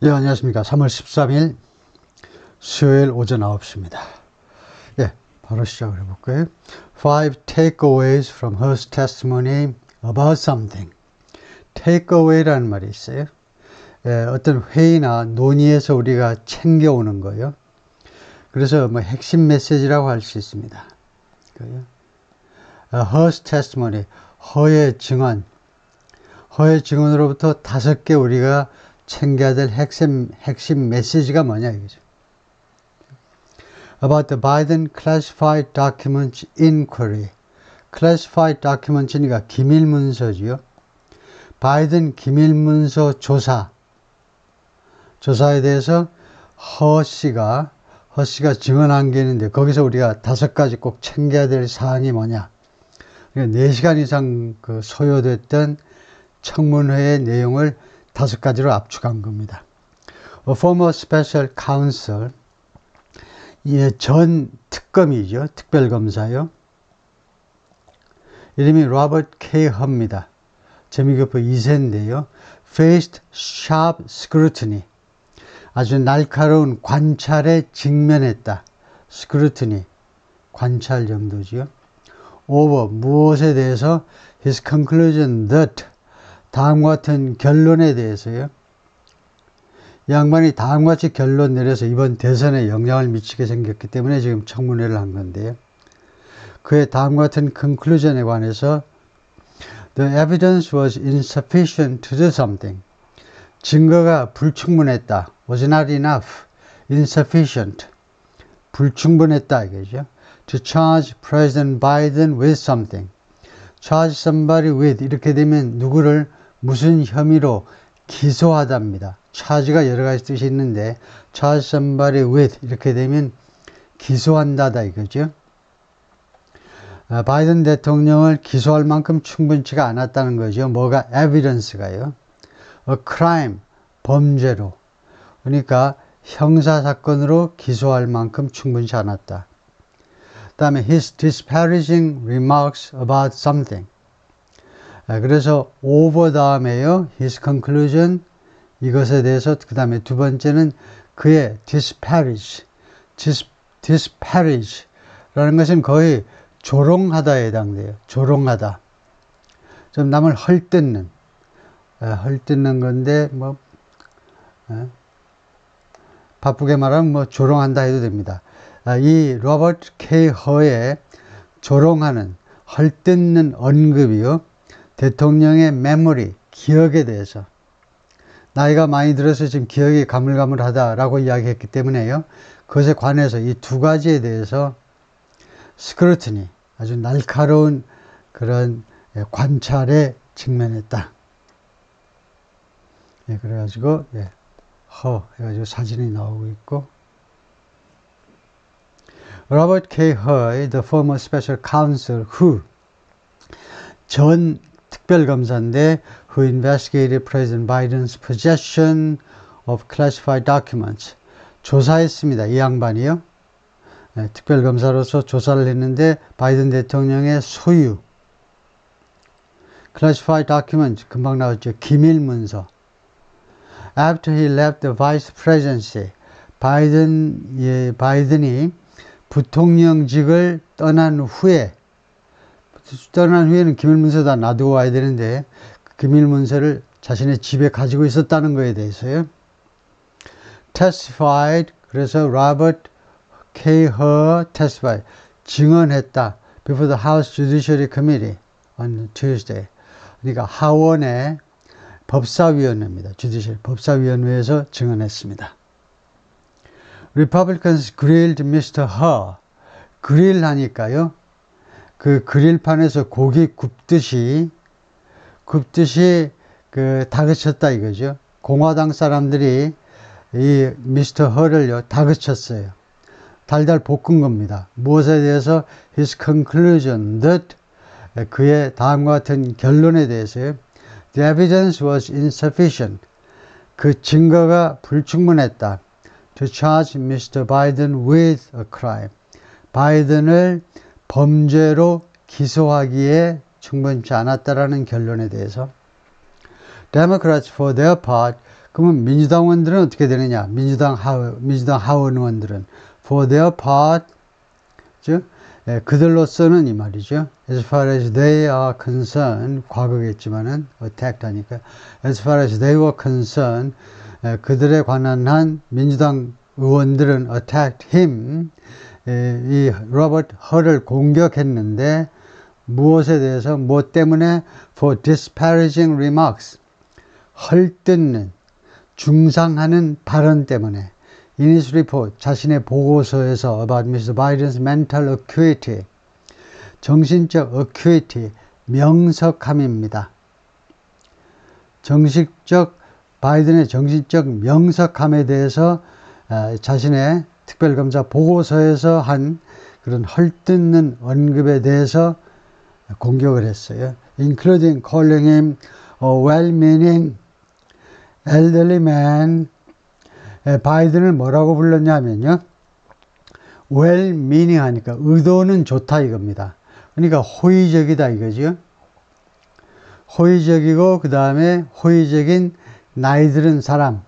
예, 안녕하십니까. 3월 13일 수요일 오전 9시입니다. 예, 바로 시작을 해볼까요? 5 takeaways from Hearst testimony about something. takeaway라는 말이 있어요. 예, 어떤 회의나 논의에서 우리가 챙겨오는 거예요. 그래서 뭐 핵심 메시지라고 할 수 있습니다. Hearst testimony, 허의 증언. 허의 증언으로부터 5개 우리가 챙겨야 될 핵심 메시지가 뭐냐 이거죠. About the Biden classified documents inquiry. classified documents니까 기밀문서지요. 바이든 기밀문서 조사에 대해서 허 씨가 증언한 게 있는데 거기서 우리가 5가지 꼭 챙겨야 될 사항이 뭐냐. 4시간 이상 소요됐던 청문회의 내용을 5가지로 압축한 겁니다. A former special counsel, 전 특검이죠. 특별검사요. 이름이 로버트 K. 허입니다. 재미교포 2세인데요. Faced sharp scrutiny, 아주 날카로운 관찰에 직면했다. scrutiny, 관찰 정도지요. over, 무엇에 대해서 his conclusion that, 다음과 같은 결론에 대해서요. 이 양반이 다음과 같이 결론 내려서 이번 대선에 영향을 미치게 생겼기 때문에 지금 청문회를 한 건데요. 그의 다음과 같은 conclusion에 관해서 The evidence was insufficient to do something. 증거가 불충분했다. Was not enough. Insufficient. 불충분했다 이거죠. To charge President Biden with something. Charge somebody with, 이렇게 되면 누구를 무슨 혐의로 기소하답니다. charge가 여러 가지 뜻이 있는데 charge somebody with 이렇게 되면 기소한다다 이거죠. 바이든 대통령을 기소할 만큼 충분치가 않았다는 거죠. 뭐가 evidence가요. A crime, 범죄로. 그러니까 형사사건으로 기소할 만큼 충분치 않았다. 그 다음에 his disparaging remarks about something. 그래서 over 다음에요. his conclusion, 이것에 대해서 그 다음에 두 번째는 그의 disparage. disparage라는 것은 거의 조롱하다에 해당돼요. 조롱하다. 좀 남을 헐뜯는 건데 바쁘게 말하면 조롱한다 해도 됩니다. 이 로버트 K. 허의 조롱하는 헐뜯는 언급이요. 대통령의 메모리, 기억에 대해서 나이가 많이 들어서 지금 기억이 가물가물하다라고 이야기했기 때문에요. 그것에 관해서 이 2가지에 대해서 스크루티니, 아주 날카로운 그런 관찰에 직면했다. 그래가지고 허 해가지고 사진이 나오고 있고 로버트 K. 허의 The former special counsel who 전 특별검사인데 who investigated President Biden's possession of classified documents. 조사했습니다. 이 양반이요. 특별검사로서 조사를 했는데 바이든 대통령의 소유 classified documents 금방 나왔죠. 기밀문서. After he left the vice presidency, 바이든이 부통령직을 떠난 후에는 기밀문서 다 놔두고 와야 되는데 그 기밀문서를 자신의 집에 가지고 있었다는 거에 대해서요. Testified, 그래서 로버트 K. 허 testified, 증언했다. Before the House Judiciary Committee on Tuesday. 그러니까 하원의 법사위원회입니다. Judiciary, 법사위원회에서 증언했습니다. Republicans grilled Mr. 허. 그릴 하니까요. 그 그릴판에서 고기 굽듯이 다그쳤다 이거죠. 공화당 사람들이 이 미스터 허를요 다그쳤어요. 달달 볶은 겁니다. 무엇에 대해서 his conclusion that, 그의 다음과 같은 결론에 대해서요. The evidence was insufficient. 그 증거가 불충분했다. To charge Mr. Biden with a crime. 바이든을 범죄로 기소하기에 충분치 않았다라는 결론에 대해서 Democrats for their part 그러면 민주당원들은 어떻게 되느냐? 민주당 하원 의원들은 for their part, 즉 그들로서는 이 말이죠. As far as they are concerned, 과거겠지만은 attacked 하니까 as far as they were concerned, 그들에 관한 한 민주당 의원들은 attacked him, 이 로버트 허를 공격했는데 무엇에 대해서, 무엇 때문에? for disparaging remarks, 헐뜯는, 중상하는 발언 때문에. In his report, 자신의 보고서에서 about Mr. Biden's mental acuity, 정신적 acuity, 명석함입니다. 바이든의 정신적 명석함에 대해서 자신의 특별검사 보고서에서 한 그런 헐뜯는 언급에 대해서 공격을 했어요. Including calling him a well-meaning elderly man. 바이든을 뭐라고 불렀냐면요. well-meaning 하니까 의도는 좋다 이겁니다. 그러니까 호의적이다 이거죠. 호의적이고 그 다음에 호의적인 나이 들은 사람,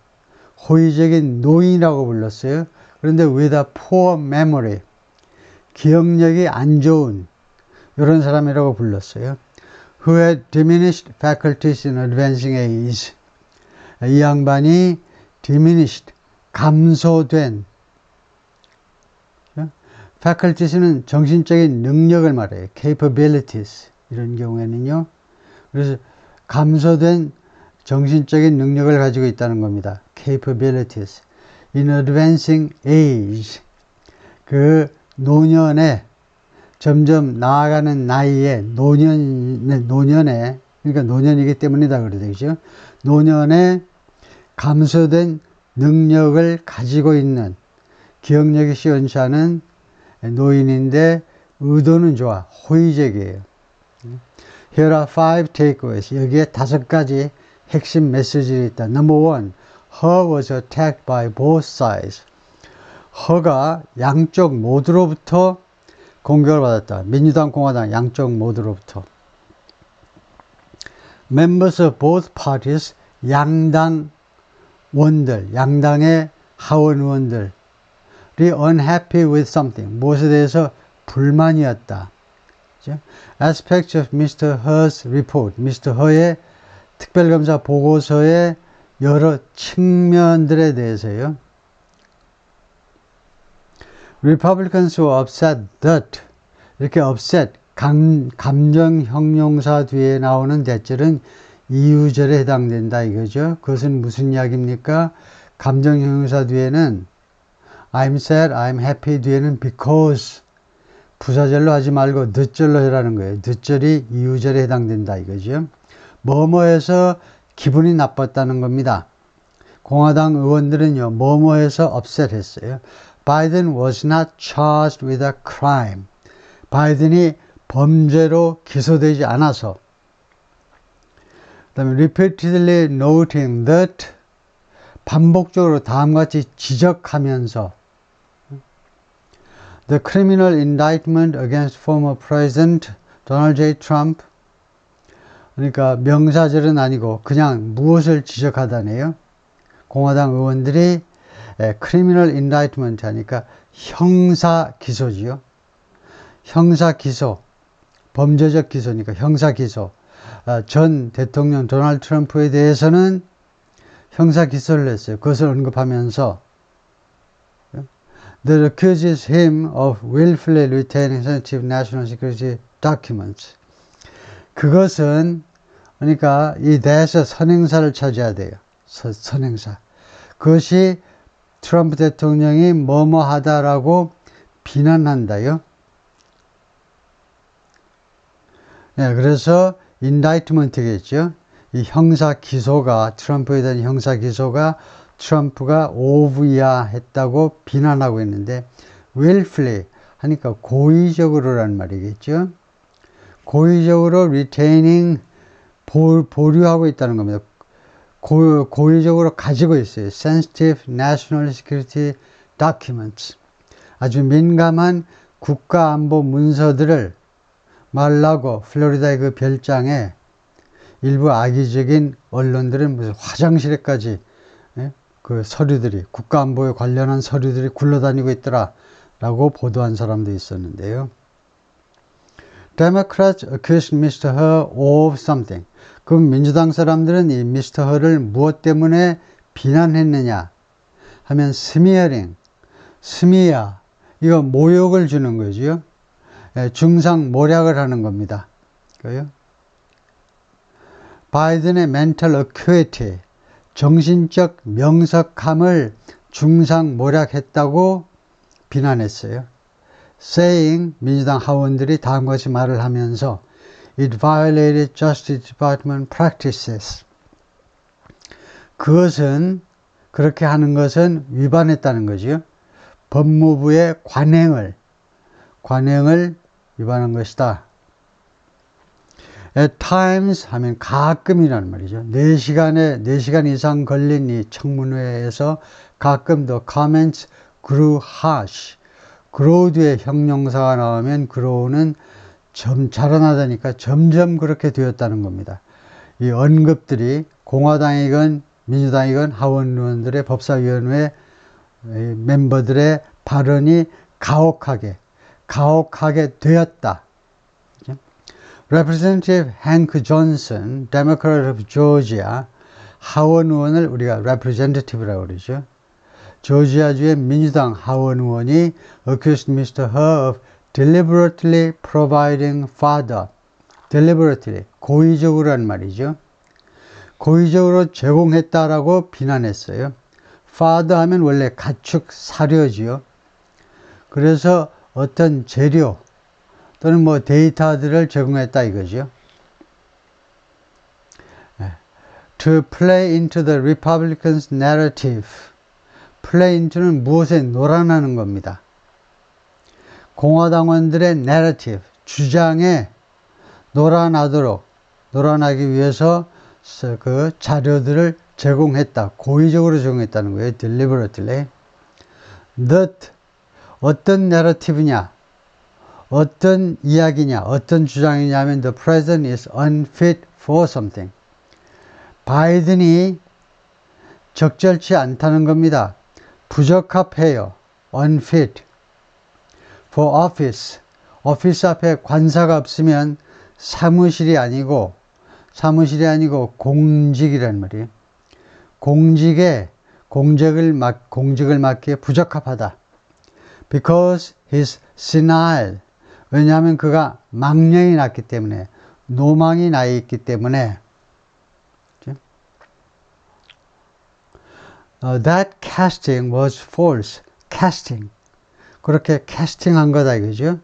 호의적인 노인이라고 불렀어요. 그런데 with a poor memory, 기억력이 안 좋은 이런 사람이라고 불렀어요. Who had diminished faculties in advancing age. 이 양반이 diminished, 감소된, faculties는 정신적인 능력을 말해요. capabilities 이런 경우에는요. 그래서 감소된 정신적인 능력을 가지고 있다는 겁니다. capabilities. in advancing age. 그 노년에 점점 나아가는 나이에 노년에 그러니까 노년이기 때문이다 그러죠. 노년에 감소된 능력을 가지고 있는 기억력이 시원치 않은 노인인데 의도는 좋아. 호의적이에요. Here are 5 takeaways. 여기에 5가지 핵심 메시지가 있다. Number 1. Her was attacked by both sides. 허가 양쪽 모두로부터 공격을 받았다. 민주당, 공화당 양쪽 모두로부터. Members of both parties, 양당원들, 양당의 하원 의원들이 unhappy with something, 무엇에 대해서 불만이었다. Aspects of Mr. Her's report, Mr. Her의 특별검사 보고서의 여러 측면들에 대해서요. Republicans were upset that, 이렇게 upset, 감정 형용사 뒤에 나오는 대절은 이유절에 해당된다 이거죠. 그것은 무슨 이야기입니까? 감정 형용사 뒤에는 I'm sad, I'm happy 뒤에는 because, 부사절로 하지 말고 늦절로 해라는 거예요. 늦절이 이유절에 해당된다 이거죠. 뭐뭐해서 기분이 나빴다는 겁니다. 공화당 의원들은요, 뭐뭐해서 upset 했어요. Biden was not charged with a crime. 바이든이 범죄로 기소되지 않아서. 그 다음에 repeatedly noting that, 반복적으로 다음같이 지적하면서 The criminal indictment against former President Donald J. Trump, 그러니까 명사절은 아니고 그냥 무엇을 지적하다네요. 공화당 의원들이 criminal indictment 하니까 형사 기소지요. 형사 기소, 범죄적 기소니까 형사 기소. 전 대통령 도널드 트럼프에 대해서는 형사 기소를 했어요. 그것을 언급하면서 That accuses him of willfully retaining sensitive national security documents. 그것은 그러니까 이 대에서 선행사를 차지해야 돼요. 선행사. 그것이 트럼프 대통령이 뭐뭐 하다라고 비난한다요. 네, 그래서 indictment겠죠. 이 형사 기소가, 트럼프에 대한 형사 기소가 트럼프가 오브야했다고 비난하고 있는데 willfully 하니까 고의적으로란 말이겠죠. 고의적으로 retaining, 보류하고 있다는 겁니다. 고의적으로 가지고 있어요. sensitive national security documents. 아주 민감한 국가안보 문서들을 말라고 플로리다의 그 별장에 일부 악의적인 언론들은 무슨 화장실에까지 그 서류들이, 국가안보에 관련한 서류들이 굴러다니고 있더라 라고 보도한 사람도 있었는데요. Democrats accused Mr. He of something. 그럼 민주당 사람들은 이 Mr. He를 무엇 때문에 비난했느냐 하면 smearing, smear, 이거 모욕을 주는 거죠. 중상 모략을 하는 겁니다. 그래요? 바이든의 mental acuity, 정신적 명석함을 중상 모략했다고 비난했어요. saying, 민주당 하원들이 다음과 같이 말을 하면서 it violated Justice Department practices. 그것은, 그렇게 하는 것은 위반했다는 거죠. 법무부의 관행을 위반한 것이다. At times 하면 가끔이라는 말이죠. 4시간 이상 걸린 이 청문회에서 가끔 the comments grew harsh. grow 뒤에 형용사가 나오면 grow는 자라나다니까 점점 그렇게 되었다는 겁니다. 이 언급들이 공화당이건 민주당이건 하원 의원들의 법사위원회 멤버들의 발언이 가혹하게 되었다. Representative Hank Johnson, Democrat of Georgia, 하원 의원을 우리가 representative라고 그러죠. 조지아주의 민주당 하원 의원이 accused Mr. He of deliberately providing fodder. deliberately, 고의적으로 한 말이죠. 고의적으로 제공했다라고 비난했어요. fodder 하면 원래 가축 사료지요. 그래서 어떤 재료 또는 뭐 데이터들을 제공했다 이거죠. To play into the Republicans' narrative. play into는 무엇에 놀아나는 겁니다. 공화당원들의 narrative, 주장에 놀아나기 위해서 그 자료들을 제공했다. 고의적으로 제공했다는 거예요. deliberately. That 어떤 narrative냐? 어떤 이야기냐? 어떤 주장이냐 하면 the president is unfit for something. 바이든이 적절치 않다는 겁니다. 부적합해요. unfit for office. 오피스 앞에 관사가 없으면 사무실이 아니고 공직이란 말이에요. 공직을 맡기에 부적합하다. Because he's senile. 왜냐하면 그가 망령이 났기 때문에, 노망이 나 있기 때문에. That casting was false. casting. 그렇게 캐스팅한 거다 이거죠.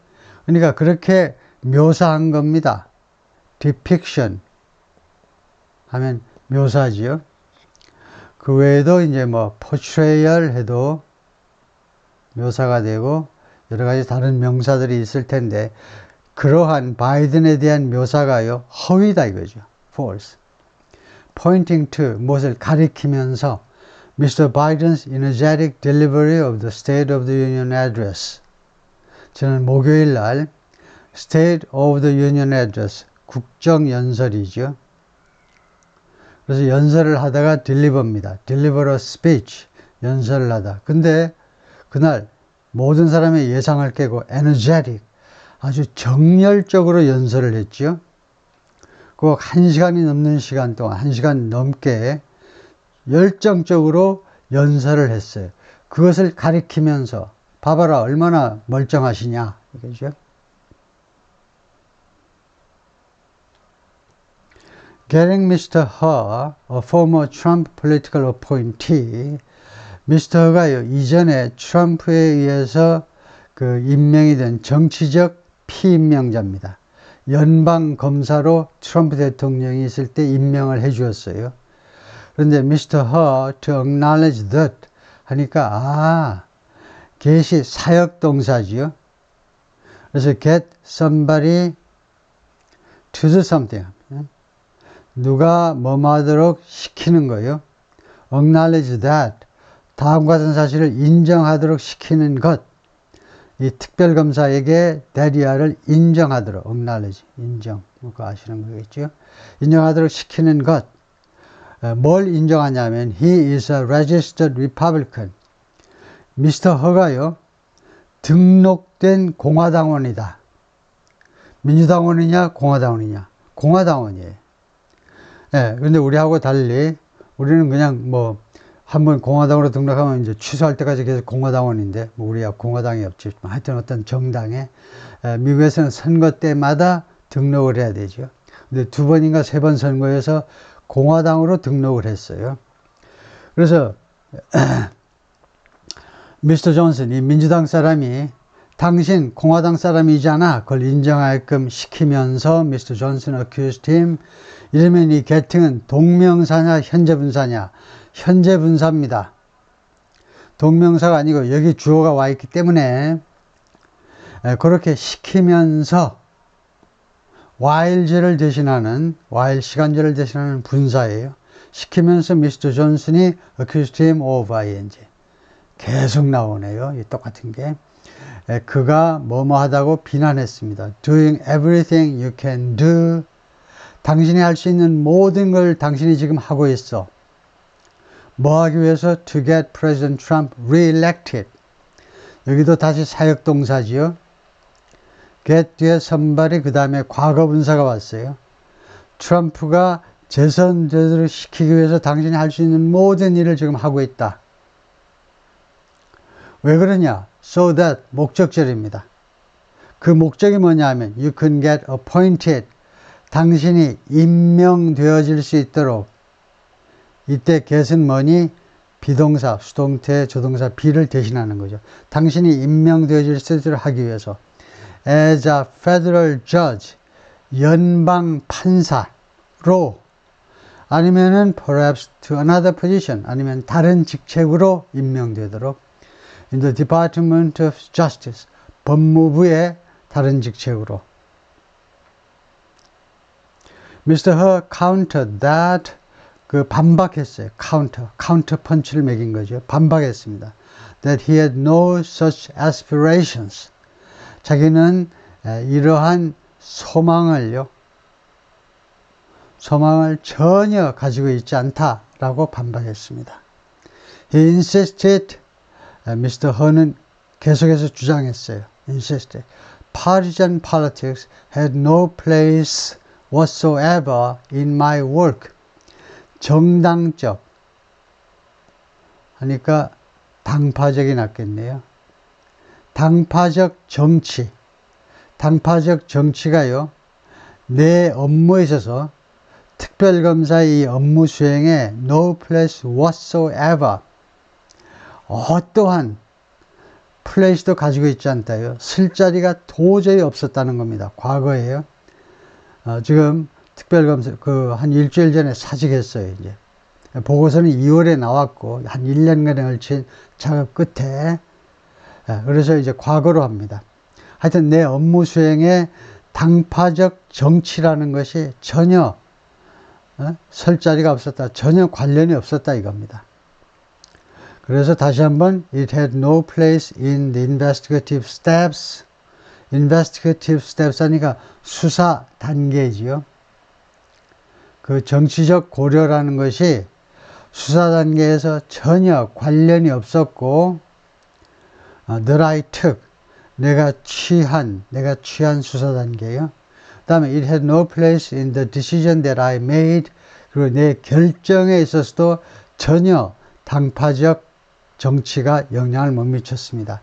그러니까 그렇게 묘사한 겁니다. depiction 하면 묘사지요. 그 외에도 이제 뭐 portrayal 해도 묘사가 되고 여러 가지 다른 명사들이 있을 텐데 그러한 바이든에 대한 묘사가요 허위다 이거죠. false. pointing to 무엇을 가리키면서 Mr. Biden's energetic delivery of the State of the Union Address. 저는 목요일 날 State of the Union Address, 국정연설이죠. 그래서 연설을 하다가 deliver입니다. deliver a speech, 연설을 하다. 근데 그날 모든 사람의 예상을 깨고 energetic, 아주 정열적으로 연설을 했죠. 그 1시간이 넘는 시간 동안, 1시간 넘게 열정적으로 연설을 했어요. 그것을 가리키면서 봐봐라 얼마나 멀쩡하시냐 이거죠. Getting Mr. He, a former Trump political appointee, Mr. He가요 이전에 트럼프에 의해서 그 임명이 된 정치적 피임명자입니다. 연방 검사로 트럼프 대통령이 있을 때 임명을 해 주었어요. 그런데 Mr. He to acknowledge that 하니까 get이 사역 동사지요. 그래서 get somebody to do something. 누가 뭐뭐 하도록 시키는 거예요. acknowledge that 다음과 같은 사실을 인정하도록 시키는 것. 이 특별검사에게 대리아를 인정하도록 acknowledge, 인정. 그거 아시는 거겠죠. 인정하도록 시키는 것. 뭘 인정하냐면 he is a registered Republican. 미스터 허가요 등록된 공화당원이다. 민주당원이냐 공화당원이냐? 공화당원이에요. 예, 근데 우리하고 달리 우리는 그냥 뭐 한번 공화당으로 등록하면 이제 취소할 때까지 계속 공화당원인데 뭐 우리야 공화당이 없지. 하여튼 어떤 정당에 미국에서는 선거 때마다 등록을 해야 되죠. 근데 2번인가 3번 선거에서 공화당으로 등록을 했어요. 그래서 미스터 존슨, 이 민주당 사람이 당신 공화당 사람이잖아. 그걸 인정하게끔 시키면서 미스터 존슨 accused him. 이러면 이 getting은 동명사냐 현재분사냐? 현재분사입니다. 동명사가 아니고 여기 주어가 와 있기 때문에 그렇게 시키면서 while제를 대신하는 while 시간제를 대신하는 분사예요. 시키면서 미스터 존슨이 accused him of ing. 계속 나오네요. 이 똑같은 게. 그가 뭐뭐 하다고 비난했습니다. Doing everything you can do. 당신이 할 수 있는 모든 걸 당신이 지금 하고 있어. 뭐 하기 위해서? To get President Trump re-elected. 여기도 다시 사역동사지요. get 뒤에 선발이 그 다음에 과거분사가 왔어요. 트럼프가 재선제대로 시키기 위해서 당신이 할 수 있는 모든 일을 지금 하고 있다. 왜 그러냐? So that 목적절입니다. 그 목적이 뭐냐 하면 you can get appointed. 당신이 임명되어질 수 있도록. 이때 get은 뭐니? 비동사, 수동태, 조동사 be를 대신하는 거죠. 당신이 임명되어질 수 있도록 하기 위해서. As a federal judge. 연방 판사로. 아니면은 perhaps to another position. 아니면 다른 직책으로 임명되도록. In the Department of Justice, 법무부의 다른 직책으로. Mr. He countered that, 그 반박했어요. counter 펀치를 매긴 거죠. 반박했습니다. That he had no such aspirations. 자기는 이러한 소망을 전혀 가지고 있지 않다라고 반박했습니다. He insisted, 미스터 허는 계속해서 주장했어요. insisted. Partisan politics had no place whatsoever in my work. 정당적 하니까 당파적이 낫겠네요. 당파적 정치. 당파적 정치가요. 내 업무에 있어서 특별검사의 이 업무 수행에 no place whatsoever. 어떠한 플레이스도 가지고 있지 않다요. 쓸 자리가 도저히 없었다는 겁니다. 과거에요. 지금 특별검사 한 일주일 전에 사직했어요. 이제 보고서는 2월에 나왔고 한 1년간에 걸친 작업 끝에 그래서 이제 과거로 합니다. 하여튼 내 업무 수행에 당파적 정치라는 것이 전혀 설 자리가 없었다. 전혀 관련이 없었다 이겁니다. 그래서 다시 한번 it had no place in the investigative steps. investigative steps 하니까 수사 단계지요. 그 정치적 고려라는 것이 수사 단계에서 전혀 관련이 없었고 that I took. 내가 취한 수사 단계요. 그 다음에 it had no place in the decision that I made. 그리고 내 결정에 있어서도 전혀 당파적 정치가 영향을 못 미쳤습니다.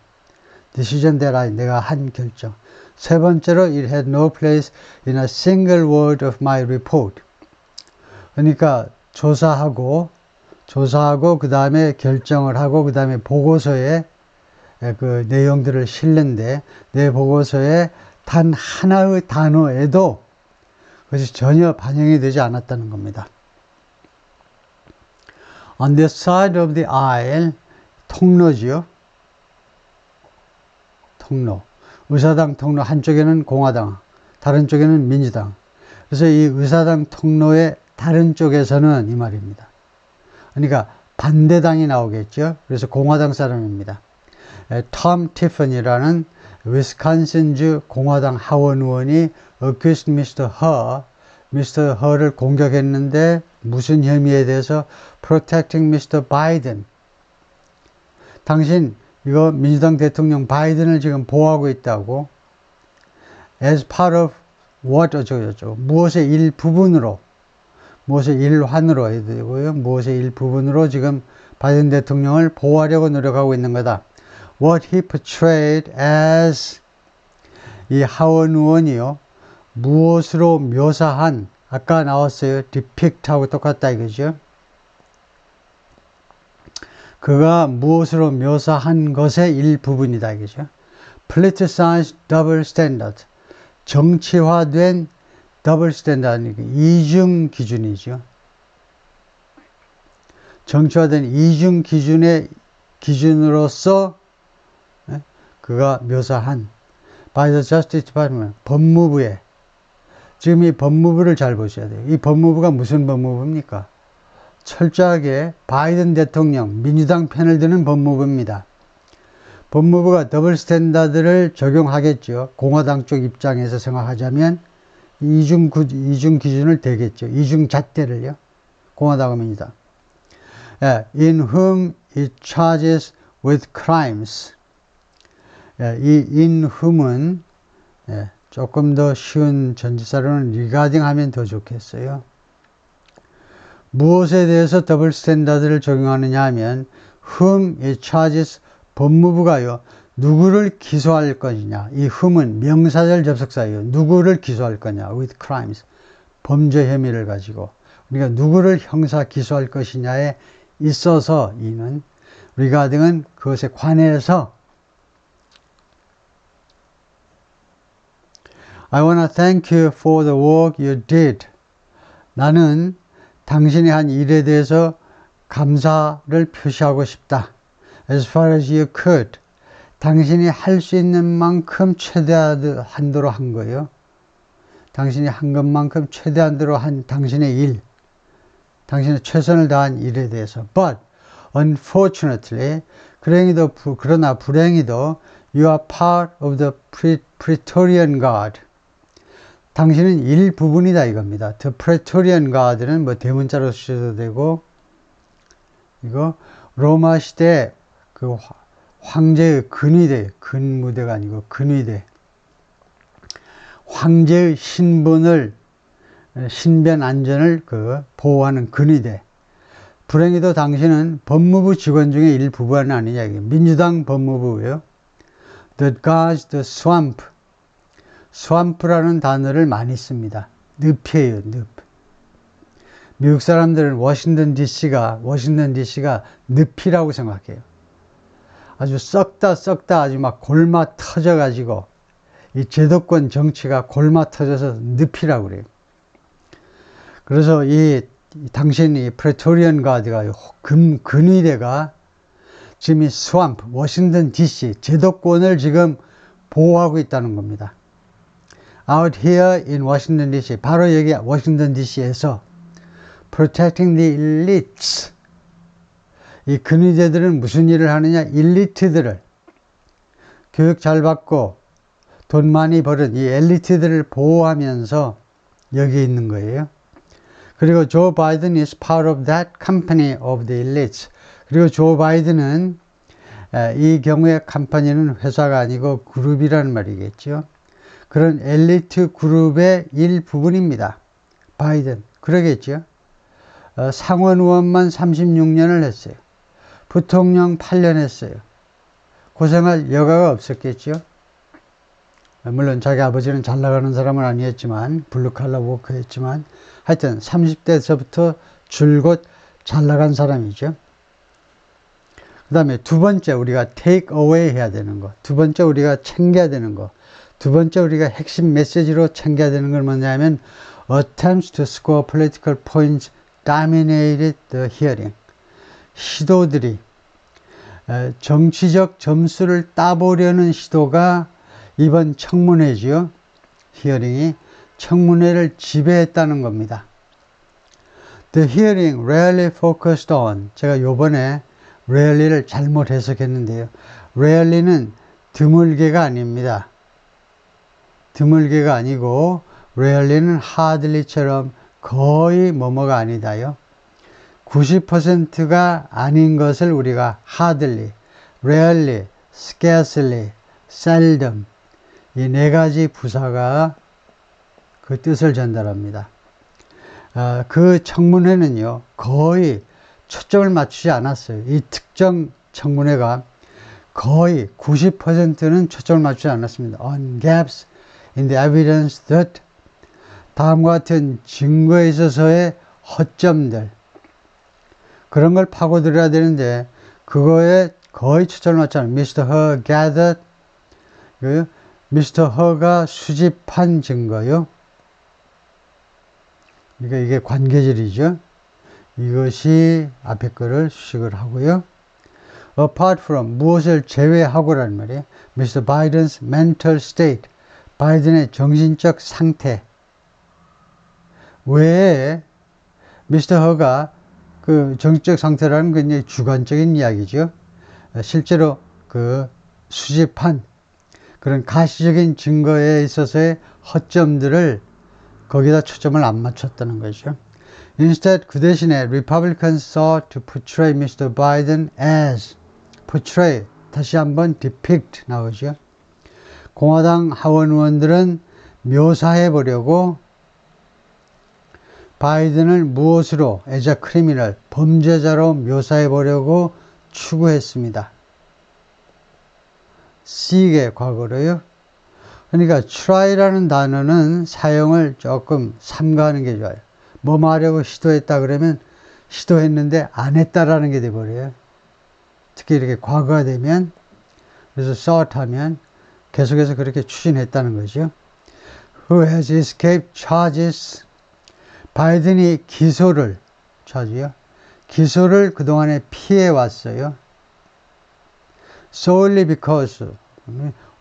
Decision that 내가 한 결정. 세 번째로 it had no place in a single word of my report. 그러니까 조사하고 그 다음에 결정을 하고 그 다음에 보고서에 그 내용들을 실는데 내 보고서에 단 하나의 단어에도 그것이 전혀 반영이 되지 않았다는 겁니다. On the side of the aisle, 통로지요. 통로. 의사당 통로 한쪽에는 공화당, 다른 쪽에는 민주당. 그래서 이 의사당 통로의 다른 쪽에서는 이 말입니다. 그러니까 반대당이 나오겠죠. 그래서 공화당 사람입니다. 톰 티퍼니라는 위스콘신주 공화당 하원 의원이 accused 미스터 허를 공격했는데 무슨 혐의에 대해서? Protecting Mr. Biden. 당신 이거 민주당 대통령 바이든을 지금 보호하고 있다고. As part of what 어쩌고저쩌고. 무엇의 일부분으로. 무엇의 일환으로 해야 되고요. 무엇의 일부분으로 지금 바이든 대통령을 보호하려고 노력하고 있는 거다. What he portrayed as 이 하원 의원이요. 무엇으로 묘사한 아까 나왔어요. depict하고 똑같다 이거죠. 그가 무엇으로 묘사한 것의 일부분이다 이거죠. politicized double standard. 정치화된 더블 스탠다드, 이중 기준이죠. 정치화된 이중 기준의 기준으로서 그가 묘사한 by the Justice Department, 법무부에 지금 이 법무부를 잘 보셔야 돼요. 이 법무부가 무슨 법무부입니까? 철저하게 바이든 대통령, 민주당 편을 드는 법무부입니다. 법무부가 더블 스탠다드를 적용하겠죠. 공화당 쪽 입장에서 생각하자면 이중 기준을 대겠죠. 이중 잣대를요. 공화당과 민주당. In whom it charges with crimes. 이 in whom은 조금 더 쉬운 전치사로는 regarding 하면 더 좋겠어요. 무엇에 대해서 더블 스탠다드를 적용하느냐 하면 whom it charges 법무부가요. 누구를 기소할 것이냐. 이 whom은 명사절 접속사예요. 누구를 기소할 거냐. with crimes. 범죄 혐의를 가지고. 그러니까 누구를 형사 기소할 것이냐에 있어서 이는 regarding은 그것에 관해서 I want to thank you for the work you did. 나는 당신이 한 일에 대해서 감사를 표시하고 싶다. As far as you could. 당신이 할 수 있는 만큼 최대한도로 한 거예요. 당신이 한 것만큼 최대한도로 한 당신의 일. 당신의 최선을 다한 일에 대해서. But, unfortunately, 그러나 불행히도 you are part of the Praetorian Guard. 당신은 일부분이다 이겁니다. The Praetorian Guard는 뭐 대문자로 쓰셔도 되고 이거 로마 시대 그 황제의 근위대, 근무대가 아니고 근위대. 황제의 신변 안전을 보호하는 근위대. 불행히도 당신은 법무부 직원 중에 일부분 아니냐. 민주당 법무부예요. The guards the swamp. swamp라는 단어를 많이 씁니다. 늪이에요, 늪. 미국 사람들은 워싱턴 DC가 늪이라고 생각해요. 아주 썩다 아주 막 골마 터져가지고 이 제도권 정치가 골마 터져서 늪이라고 그래요. 그래서 당신 이 프레토리언 가드가 근위대가 지금 이 스왑프 워싱턴 DC 제도권을 지금 보호하고 있다는 겁니다. Out here in Washington DC 바로 여기 워싱턴 DC에서 protecting the elites. 이 근위대들은 무슨 일을 하느냐? 일리트들을 교육 잘 받고 돈 많이 버는 이 엘리트들을 보호하면서 여기 있는 거예요. 그리고 조 바이든 is part of that company of the elites. 그리고 조 바이든은 이 경우에 컴퍼니는 회사가 아니고 그룹이라는 말이겠죠. 그런 엘리트 그룹의 일부분입니다. 바이든. 그러겠죠. 상원 의원만 36년을 했어요. 부통령 8년 했어요. 고생할 여가가 없었겠죠. 물론 자기 아버지는 잘 나가는 사람은 아니었지만 블루칼라 워커였지만 하여튼 30대에서부터 줄곧 잘 나간 사람이죠. 그 다음에 두 번째 우리가 take away 해야 되는 거. 두 번째 우리가 챙겨야 되는 거. 두 번째 우리가 핵심 메시지로 챙겨야 되는 건 뭐냐면 attempts to score political points dominated the hearing. 시도들이 정치적 점수를 따보려는 시도가 이번 청문회지요. 히어링이 청문회를 지배했다는 겁니다. The hearing rarely focused on. 제가 요번에 rarely를 잘못 해석했는데요. rarely는 드물게가 아닙니다. 드물게가 아니고 rarely는 hardly처럼 거의 뭐뭐가 아니다요. 90%가 아닌 것을 우리가 hardly, rarely, scarcely, seldom 이 네 가지 부사가 그 뜻을 전달합니다. 그 청문회는요, 거의 초점을 맞추지 않았어요. 이 특정 청문회가 거의 90%는 초점을 맞추지 않았습니다. On gaps in the evidence that 다음과 같은 증거에 있어서의 허점들 그런 걸 파고들어야 되는데 그거에 거의 초점을 맞지 않아요. Mr. He gathered Mr. He가 수집한 증거요. 그러니까 이게 관계절이죠. 이것이 앞에 거를 수식을 하고요. Apart from 무엇을 제외하고라는 말이에요. Mr. Biden's mental state 바이든의 정신적 상태 외에 Mr. He가 그 정신적 상태라는 건 굉장히 주관적인 이야기죠. 실제로 그 수집한 그런 가시적인 증거에 있어서의 허점들을 거기다 초점을 안 맞췄다는 거죠. Instead, 그 대신에 Republicans sought to portray Mr. Biden as portray, 다시 한번 depict 나오죠. 공화당 하원 의원들은 묘사해 보려고 바이든을 무엇으로 as a criminal, 범죄자로 묘사해 보려고 추구했습니다. C의 과거로요. 그러니까 try라는 단어는 사용을 조금 삼가하는 게 좋아요. 뭐 하려고 시도했다 그러면 시도했는데 안 했다라는 게 돼버려요. 특히 이렇게 과거가 되면 그래서 sought 하면 계속해서 그렇게 추진했다는 거죠. Who has escaped charges? 바이든이 기소를 기소를 그동안에 피해 왔어요. Solely because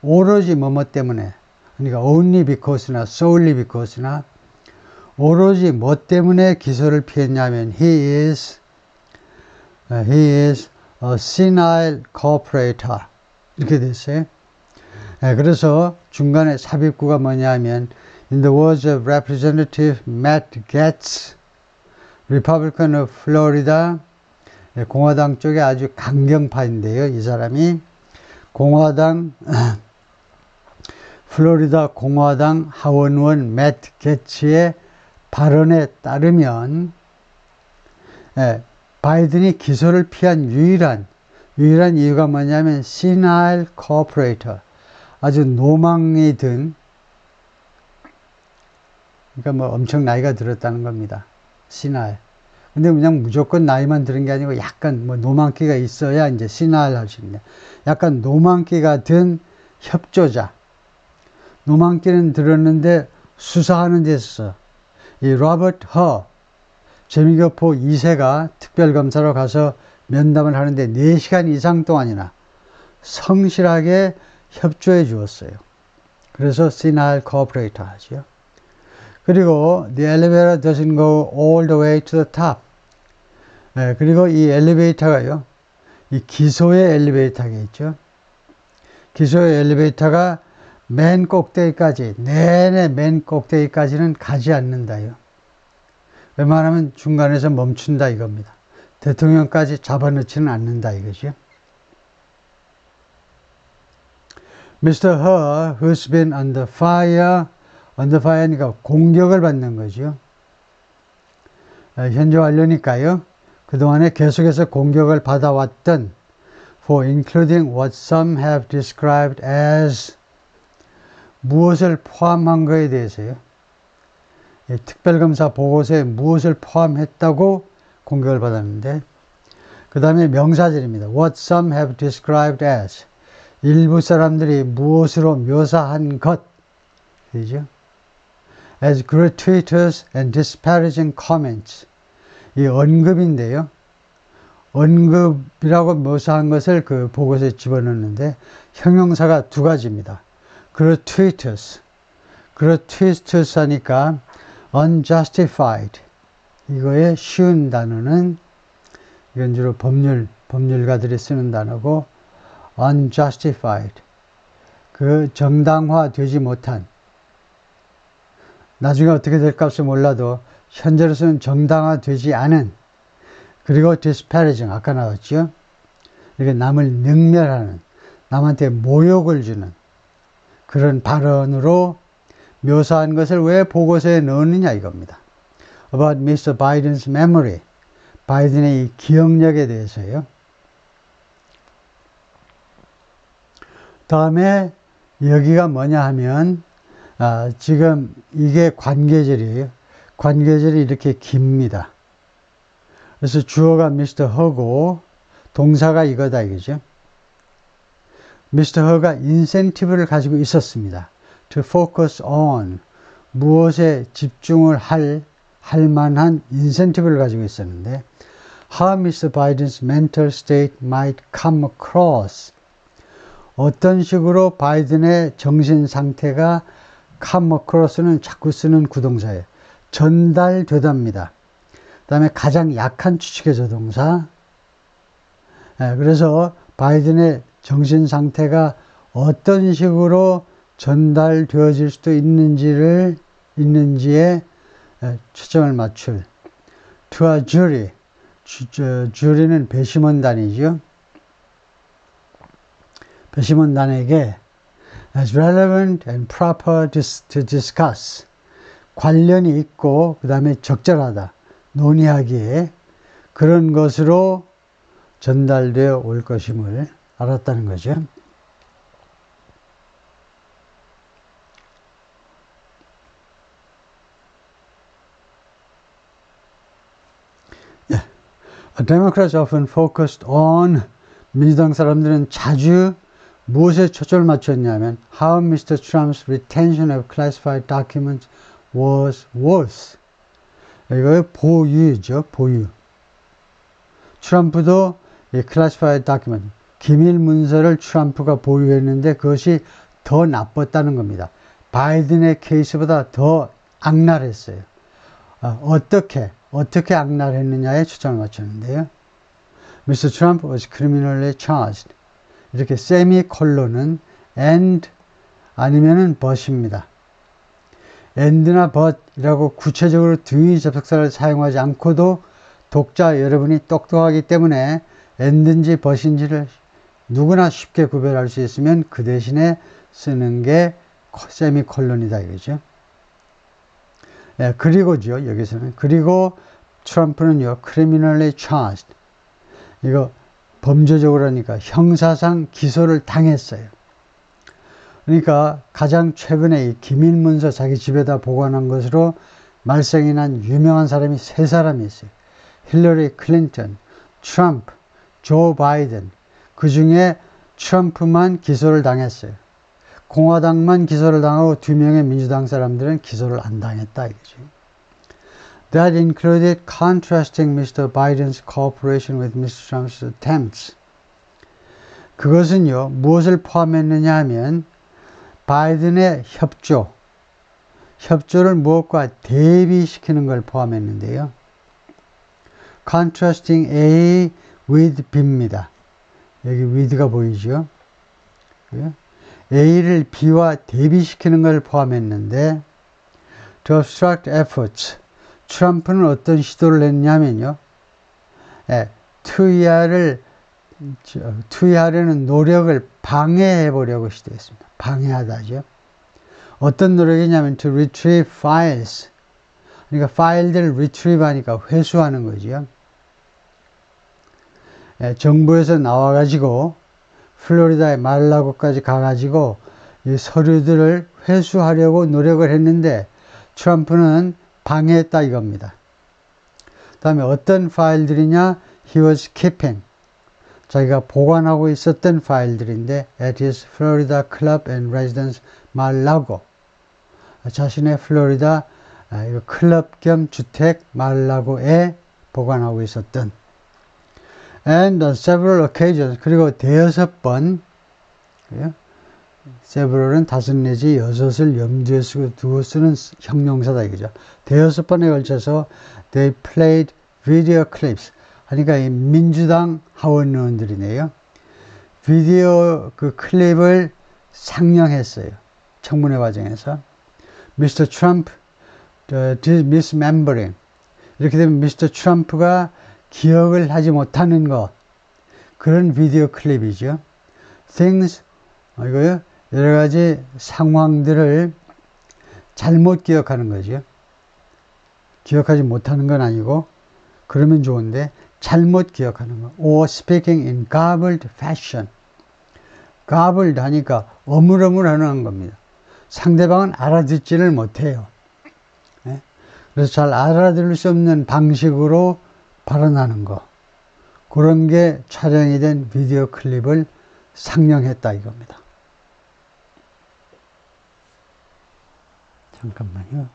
오로지 뭐뭐 때문에 그러니까 only because나 solely because나 오로지 뭐 때문에 기소를 피했냐면 he is a senile cooperator 이렇게 됐어요. 그래서 중간에 삽입구가 뭐냐면 in the words of Representative Matt Gaetz, Republican of Florida, 공화당 쪽에 아주 강경파인데요. 이 사람이 플로리다 공화당 하원의원 매트 게츠의 발언에 따르면 바이든이 기소를 피한 유일한 이유가 뭐냐면 senile cooperator, 아주 노망이 든 그러니까 뭐 엄청 나이가 들었다는 겁니다. senile. 근데 그냥 무조건 나이만 들은 게 아니고 약간 뭐 노망기가 있어야 이제 senile 할 수 있는데 약간 노망기가 든 협조자. 노망기는 들었는데 수사하는 데 있어서 이 로버트 허 재미교포 2세가 특별검사로 가서 면담을 하는데 4시간 이상 동안이나 성실하게 협조해 주었어요. 그래서 senile cooperator 하죠. 그리고 the elevator doesn't go all the way to the top. 그리고 이 엘리베이터가요. 이 기소의 엘리베이터겠죠. 기소의 엘리베이터가 맨 꼭대기까지 내내 맨 꼭대기까지는 가지 않는다요. 웬만하면 중간에서 멈춘다 이겁니다. 대통령까지 잡아넣지는 않는다 이거죠. Mr. He, who's been under fire니까 공격을 받는 거죠. 현재 완료니까요. 그동안에 계속해서 공격을 받아왔던 for including what some have described as 무엇을 포함한 거에 대해서요. 특별검사 보고서에 무엇을 포함했다고 공격을 받았는데 그 다음에 명사절입니다. What some have described as 일부 사람들이 무엇으로 묘사한 것 그죠? As gratuitous and disparaging comments 이 언급인데요. 언급이라고 묘사한 것을 그 보고서에 집어넣는데 형용사가 두 가지입니다. gratuitous 하니까 unjustified 이거의 쉬운 단어는 이건 주로 법률가들이 쓰는 단어고 unjustified 그 정당화되지 못한 나중에 어떻게 될까 몰라도 현재로서는 정당화되지 않은, 그리고 disparaging, 아까 나왔죠. 이렇게 남을 능멸하는, 남한테 모욕을 주는 그런 발언으로 묘사한 것을 왜 보고서에 넣느냐 이겁니다. About Mr. Biden's memory, 바이든의 이 기억력에 대해서요. 다음에 여기가 뭐냐 하면 지금 이게 관계절이에요. 관계절이 이렇게 깁니다. 그래서 주어가 Mr. Her고 동사가 이거다 이거죠. Mr. Her가 인센티브를 가지고 있었습니다. To focus on, 무엇에 집중을 할 만한 인센티브를 가지고 있었는데, how Mr. Biden's mental state might come across, 어떤 식으로 바이든의 정신 상태가 come across는 자꾸 쓰는 구동사예요. 전달되답니다. 그 다음에 가장 약한 추측의 조동사. 그래서 바이든의 정신 상태가 어떤 식으로 전달되어질 수도 있는지에 초점을 맞출. To a jury. 주리는 배심원단이죠. 배심원단에게 as relevant and proper to discuss. 관련이 있고 그 다음에 적절하다. 논의하기에 그런 것으로 전달되어 올 것임을 알았다는 거죠. Democrats often focused on, 민주당 사람들은 자주 무엇에 초점을 맞췄냐면 how Mr. Trump's retention of classified documents was worse. 이거 보유죠, 보유. 트럼프도 이 classified document, 기밀 문서를 트럼프가 보유했는데 그것이 더 나빴다는 겁니다. 바이든의 케이스보다 더 악랄했어요. 어떻게 악랄했느냐에 초점을 맞췄는데요. Mr. Trump was criminally charged. 이렇게 세미콜론은 and 아니면은 but입니다. and나 but이라고 구체적으로 등위 접속사를 사용하지 않고도 독자 여러분이 똑똑하기 때문에 and인지 but인지를 누구나 쉽게 구별할 수 있으면 그 대신에 쓰는 게 세미콜론이다 이거죠. 그리고죠, 여기서는. 그리고 트럼프는요, criminally charged. 이거 범죄적으로 하니까 형사상 기소를 당했어요. 그러니까 가장 최근에 이 기밀문서 자기 집에다 보관한 것으로 말썽이 난 유명한 사람이 3사람이 있어요. 힐러리 클린턴, 트럼프, 조 바이든. 그 중에 트럼프만 기소를 당했어요. 공화당만 기소를 당하고 2명의 민주당 사람들은 기소를 안 당했다 이거죠. That included contrasting Mr. Biden's cooperation with Mr. Trump's attempts. 그것은요, 무엇을 포함했느냐 하면 바이든의 협조를 무엇과 대비시키는 걸 포함했는데요. Contrasting A with B입니다. 여기 with가 보이죠? A를 B와 대비시키는 걸 포함했는데 to obstruct efforts. 트럼프는 어떤 시도를 했냐면요. 투여하려는 노력을 방해해 보려고 시도했습니다. 방해하다죠. 어떤 노력이냐면 to retrieve files. 그러니까 파일들을 retrieve 하니까 회수하는 거죠. 정부에서 나와가지고 플로리다의 말라고까지 가가지고 이 서류들을 회수하려고 노력을 했는데 트럼프는 방해했다 이겁니다. 다음에 어떤 파일들이냐? He was keeping. 자기가 보관하고 있었던 파일들인데 at his Florida Club and Residence Mar-a-Lago. 자신의 플로리다 클럽 겸 주택 말라고에 보관하고 있었던 and on several occasions, 그리고 대여섯 번, several은 5 내지 6을 염두에 두고 쓰는 형용사다 이거죠. 대여섯 번에 걸쳐서 they played video clips. 그러니까 이 민주당 하원 의원들이네요. 비디오 그 클립을 상영했어요. 청문회 과정에서. Mr. Trump dismembering. 이렇게 되면 미스터 트럼프가 기억을 하지 못하는 것, 그런 비디오 클립이죠. things, 이거요, 여러 가지 상황들을 잘못 기억하는 거죠. 기억하지 못하는 건 아니고, 그러면 좋은데, 잘못 기억하는 거. or speaking in garbled fashion. garbled 하니까 어물어물하는 겁니다. 상대방은 알아듣지를 못해요. 그래서 잘 알아들을 수 없는 방식으로 발언하는 거. 그런 게 촬영이 된 비디오 클립을 상영했다 이겁니다. 잠깐만요.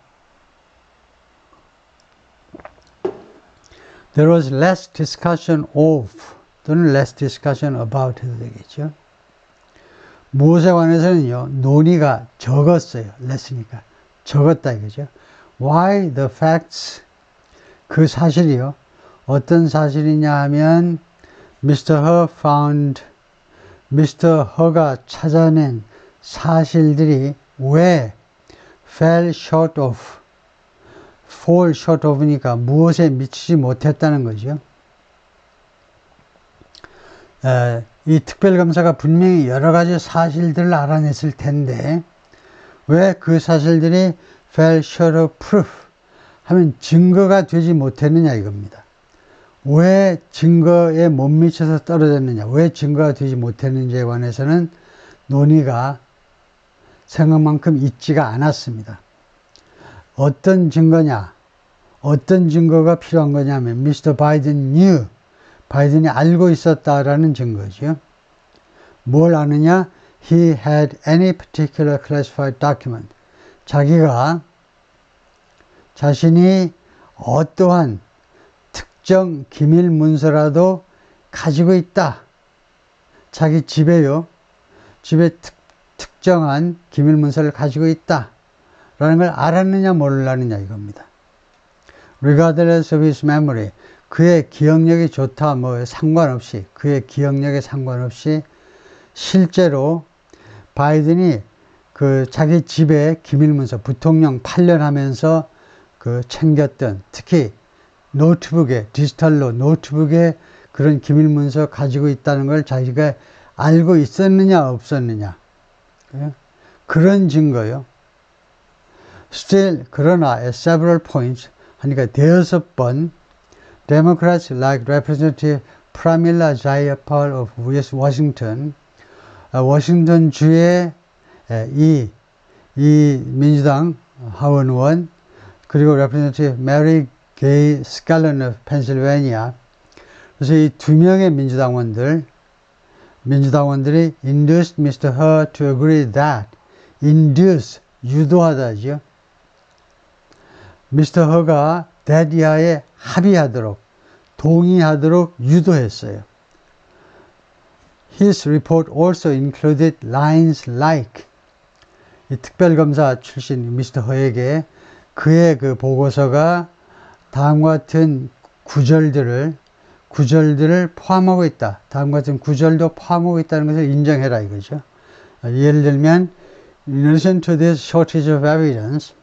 There was less discussion of 또는 less discussion about 해도 되겠죠. 무엇에 관해서는요, 논의가 적었어요. less니까. 적었다 이거죠. Why the facts, 그 사실이요. 어떤 사실이냐 하면 Mr. He found, Mr. He가 찾아낸 사실들이 왜 fell short of, fall short of니까 무엇에 미치지 못했다는 거죠. 이 특별검사가 분명히 여러 가지 사실들을 알아냈을 텐데 왜 그 사실들이 fell short of proof 하면 증거가 되지 못했느냐 이겁니다. 왜 증거에 못 미쳐서 떨어졌느냐, 왜 증거가 되지 못했는지에 관해서는 논의가 생각만큼 있지가 않았습니다. 어떤 증거냐, 어떤 증거가 필요한 거냐면 Mr. Biden knew, 바이든이 알고 있었다라는 증거죠. 뭘 아느냐? He had any particular classified document. 자신이 어떠한 특정 기밀 문서라도 가지고 있다. 자기 집에요. 집에 특정한 기밀 문서를 가지고 있다. 라는 걸 알았느냐 몰랐느냐 이겁니다. Regardless of his memory. 그의 기억력이 좋다 뭐 상관없이, 그의 기억력에 상관없이 실제로 바이든이 그 자기 집에 기밀문서, 부통령 8년 하면서 그 챙겼던, 특히 노트북에, 디지털로 노트북에 그런 기밀문서 가지고 있다는 걸 자기가 알고 있었느냐 없었느냐, 그런 증거요. Still, 그러나 at several points 하니까 대여섯 번 Democrats like Representative Pramila Jayapal of Washington, 워싱턴 주의 이 민주당 하원 의원, 그리고 Representative Mary Gay Scanlon of Pennsylvania, 그래서 이 두 명의 민주당원들이 induced Mr. He to agree that, induce, 유도하다죠. Mr. He가 that 이하에 합의하도록, 동의하도록 유도했어요. His report also included lines like, 이 특별검사 출신 미스터 허에게 그의 그 보고서가 다음과 같은 구절들을 포함하고 있다. 다음과 같은 구절도 포함하고 있다는 것을 인정해라 이거죠. 예를 들면, in addition to this shortage of evidence,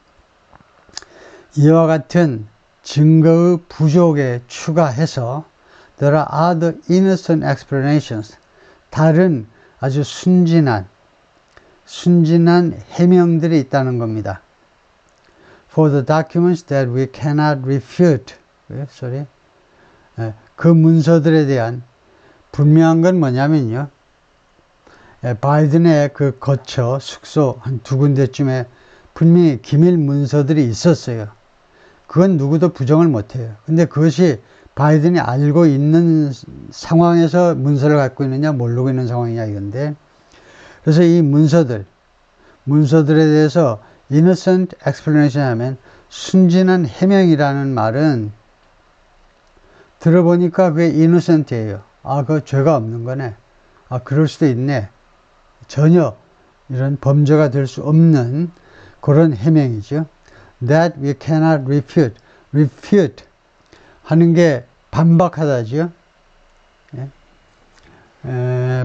이와 같은 증거의 부족에 추가해서 there are other innocent explanations, 다른 아주 순진한 해명들이 있다는 겁니다. For the documents that we cannot refute, 그 문서들에 대한 분명한 건 뭐냐면요, 바이든의 그 거처, 숙소 한 두 군데쯤에 분명히 기밀 문서들이 있었어요. 그건 누구도 부정을 못해요. 근데 그것이 바이든이 알고 있는 상황에서 문서를 갖고 있느냐 모르고 있는 상황이냐 이건데, 그래서 이 문서들에 대해서 innocent explanation 하면 순진한 해명이라는 말은 들어보니까 그게 innocent예요. 아, 그거 죄가 없는 거네. 아, 그럴 수도 있네. 전혀 이런 범죄가 될 수 없는 그런 해명이죠. That we cannot refute. refute 하는 게 반박하다죠.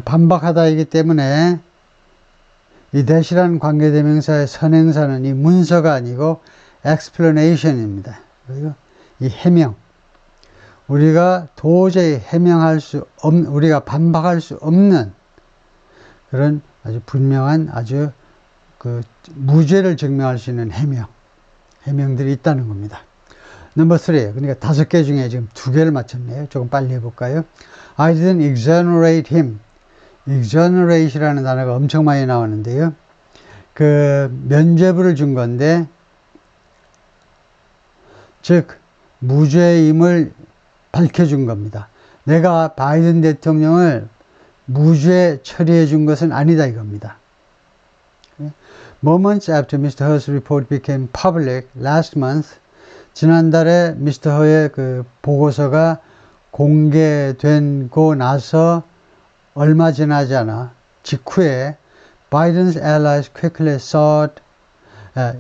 반박하다이기 때문에 이 that이라는 관계대명사의 선행사는 이 문서가 아니고 explanation입니다. 그리고 이 해명, 우리가 도저히 해명할 수 없는, 우리가 반박할 수 없는 그런 아주 분명한 아주 그 무죄를 증명할 수 있는 해명들이 있다는 겁니다. 넘버 3, 그러니까 5개 중에 지금 2개를 맞췄네요. 조금 빨리 해볼까요? I didn't exonerate him. exonerate이라는 단어가 엄청 많이 나오는데요. 그 면죄부를 준 건데, 즉 무죄임을 밝혀준 겁니다. 내가 바이든 대통령을 무죄 처리해 준 것은 아니다 이겁니다. Moments after Mr. He's report became public last month, 지난달에 미스터 허의 그 보고서가 공개되고 나서 얼마 지나지 않아 직후에 Biden's allies quickly sought,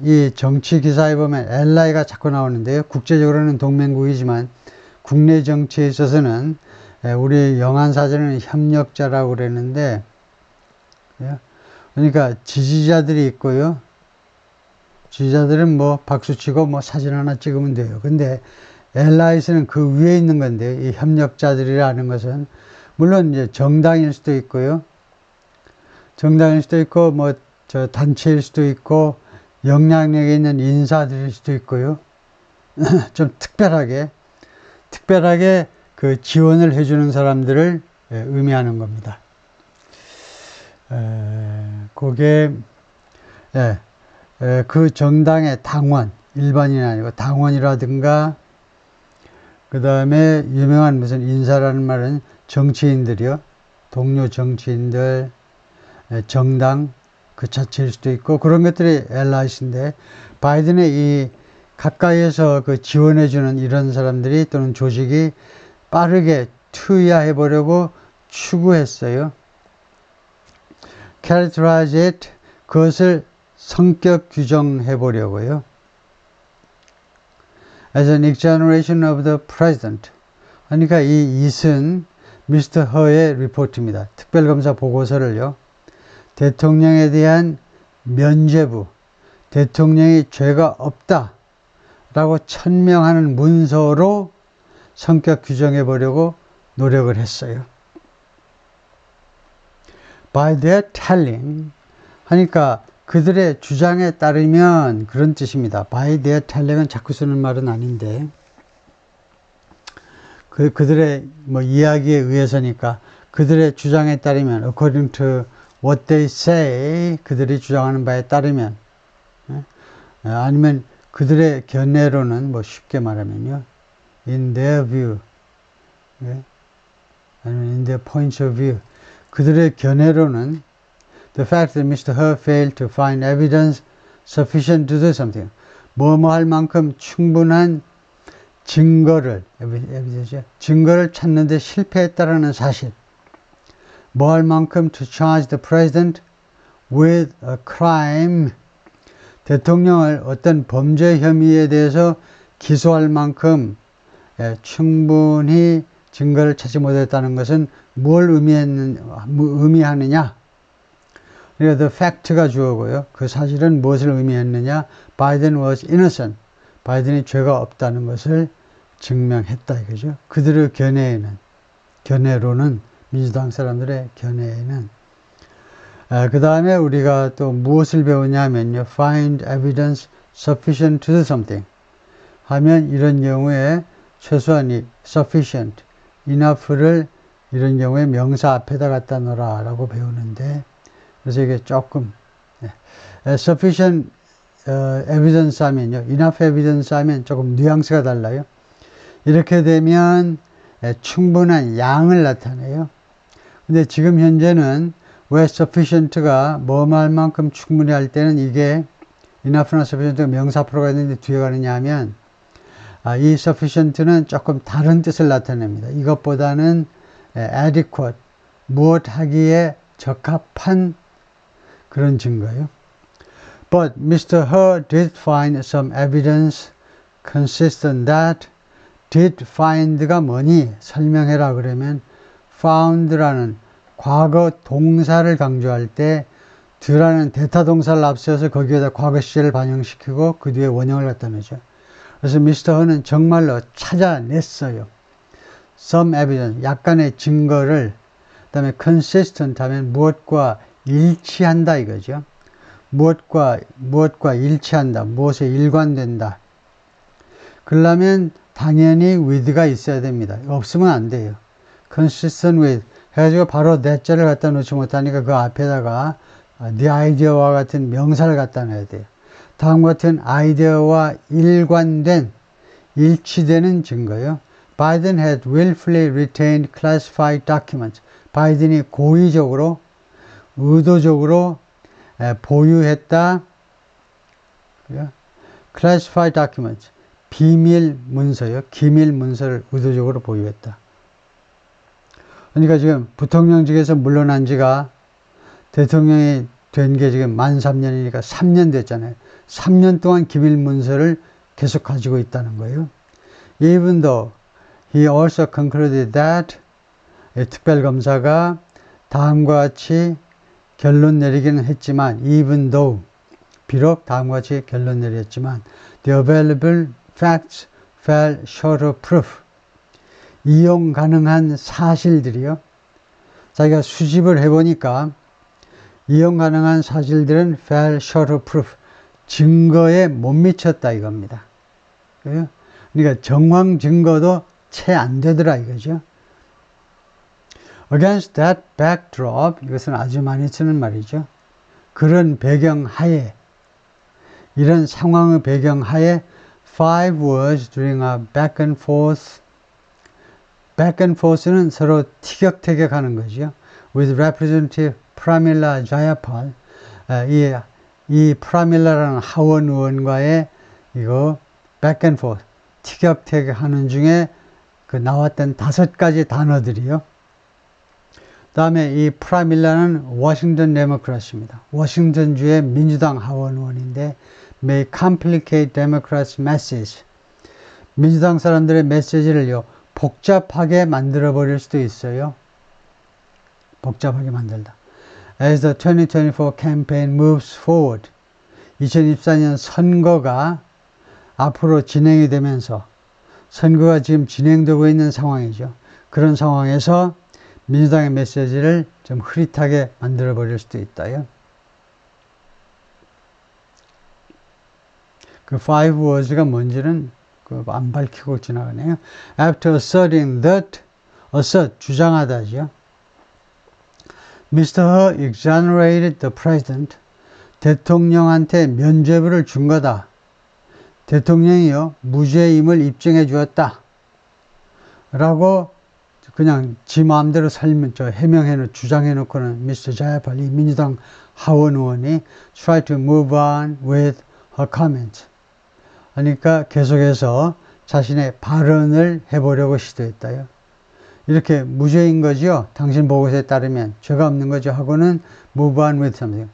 이 정치 기사에 보면 ally가 자꾸 나오는데요. 국제적으로는 동맹국이지만 국내 정치에 있어서는 우리 영한사전은 협력자라고 그랬는데, 그러니까 지지자들이 있고요. 지지자들은 뭐 박수치고 뭐 사진 하나 찍으면 돼요. 근데 allies는 그 위에 있는 건데, 이 협력자들이라는 것은 물론 이제 정당일 수도 있고요. 정당일 수도 있고 뭐 저 단체일 수도 있고 영향력이 있는 인사들일 수도 있고요. 좀 특별하게 그 지원을 해주는 사람들을 의미하는 겁니다. 그게 그 정당의 당원, 일반인이 아니고 당원이라든가, 그 다음에 유명한 무슨 인사라는 말은 정치인들이요. 동료 정치인들, 정당 그 자체일 수도 있고, 그런 것들이 allies인데, 바이든의 이 가까이에서 그 지원해주는 이런 사람들이 또는 조직이 빠르게 투여해보려고 추구했어요. characterize it, 그것을 성격 규정해보려고요. as an exoneration of the president. 그러니까 이 it은 미스터 허의 리포트입니다. 특별검사 보고서를요. 대통령에 대한 면죄부, 대통령이 죄가 없다 라고 천명하는 문서로 성격 규정해 보려고 노력을 했어요. By their telling 하니까 그들의 주장에 따르면 그런 뜻입니다. By their telling은 자꾸 쓰는 말은 아닌데, 그들의 뭐 이야기에 의해서니까 그들의 주장에 따르면 according to what they say, 그들이 주장하는 바에 따르면, 아니면 그들의 견해로는 뭐 쉽게 말하면요, in their view, 아니면 in their points of view, 그들의 견해로는 the fact that Mr. He failed to find evidence sufficient to do something, 뭐뭐 할 만큼 충분한 증거를 찾는데 실패했다라는 사실, 뭐 할 만큼 to charge the president with a crime, 대통령을 어떤 범죄 혐의에 대해서 기소할 만큼 충분히 증거를 찾지 못했다는 것은 뭘 의미하느냐? 그러니까 the fact가 주어고요. 그 사실은 무엇을 의미했느냐? Biden was innocent. 바이든이 죄가 없다는 것을 증명했다 이거죠. 그들의 견해로는, 민주당 사람들의 견해에는. 그 다음에 우리가 또 무엇을 배우냐 하면요, find evidence sufficient to do something 하면 이런 경우에 최소한 이 sufficient, enough를 이런 경우에 명사 앞에다 갖다 놓으라 라고 배우는데, 그래서 이게 조금 sufficient evidence 하면요, enough evidence 하면 조금 뉘앙스가 달라요. 이렇게 되면 충분한 양을 나타내요. 근데 지금 현재는 왜 sufficient가 뭐뭐 할 만큼 충분히 할 때는 이게 enough나 sufficient가 명사 앞으로 가는데 뒤에 가느냐 하면, 이 sufficient는 조금 다른 뜻을 나타냅니다. 이것보다는 adequate, 무엇 하기에 적합한 그런 증거예요. But Mr. He did find some evidence consistent that, did find가 뭐니? 설명해라 그러면 found라는 과거 동사를 강조할 때 드라는 대타 동사를 앞세워서 거기에다 과거 시제를 반영시키고 그 뒤에 원형을 갖다 놓죠. 그래서 미스터 허는 정말로 찾아냈어요. Some evidence, 약간의 증거를. 그 다음에 consistent 하면 무엇과 일치한다 이거죠. 무엇과 일치한다. 무엇에 일관된다. 그러려면 당연히 with가 있어야 됩니다. 없으면 안 돼요. consistent with 해가지고 바로 that자를 갖다 놓지 못하니까 그 앞에다가 the idea와 같은 명사를 갖다 놔야 돼요. 다음과 같은 아이디어와 일관된, 일치되는 증거요. Biden had willfully retained classified documents. 바이든이 고의적으로, 의도적으로 보유했다. classified documents. 비밀 문서요. 기밀 문서를 의도적으로 보유했다. 그러니까 지금 부통령직에서 물러난 지가 대통령이 된 게 지금 만 3년이니까 3년 됐잖아요. 3년 동안 기밀 문서를 계속 가지고 있다는 거예요. Even though he also concluded that 특별검사가 다음과 같이 결론 내리기는 했지만 even though 비록 다음과 같이 결론 내렸지만 the available facts fell short of proof 이용 가능한 사실들이요. 자기가 수집을 해보니까 이용 가능한 사실들은 fell short of proof 증거에 못 미쳤다 이겁니다. 그러니까 정황 증거도 채 안 되더라 이거죠. Against that backdrop 이것은 아주 많이 쓰는 말이죠. 그런 배경 하에 이런 상황의 배경 하에 5 words during a back and forth back and forth는 서로 티격태격하는 거죠. With Representative Pramila Jayapal 이 프라밀라라는 하원 의원과의 이거 back and forth 티격태격하는 중에 그 나왔던 5가지 단어들이요. 다음에 이 프라밀라는 워싱턴 데모크라시입니다. 워싱턴주의 민주당 하원 의원인데 may complicate Democrats' message. 민주당 사람들의 메시지를요 복잡하게 만들어 버릴 수도 있어요. 복잡하게 만들다. As the 2024 campaign moves forward. 2024년 선거가 앞으로 진행이 되면서 선거가 지금 진행되고 있는 상황이죠. 그런 상황에서 민주당의 메시지를 좀 흐릿하게 만들어 버릴 수도 있다요. 그 5 words가 뭔지는 안 밝히고 지나가네요. After asserting that, assert, 주장하다죠. Mr. He exonerated the president. 대통령한테 면죄부를 준 거다. 대통령이요, 무죄임을 입증해 주었다. 라고 그냥 지 마음대로 주장해 놓고는 Mr. Jayapal, 이 민주당 하원 의원이 try to move on with her comment. 그러니까 계속해서 자신의 발언을 해보려고 시도했다요. 이렇게 무죄인 거죠. 당신 보고서에 따르면 죄가 없는 거죠. 하고는 move on with something.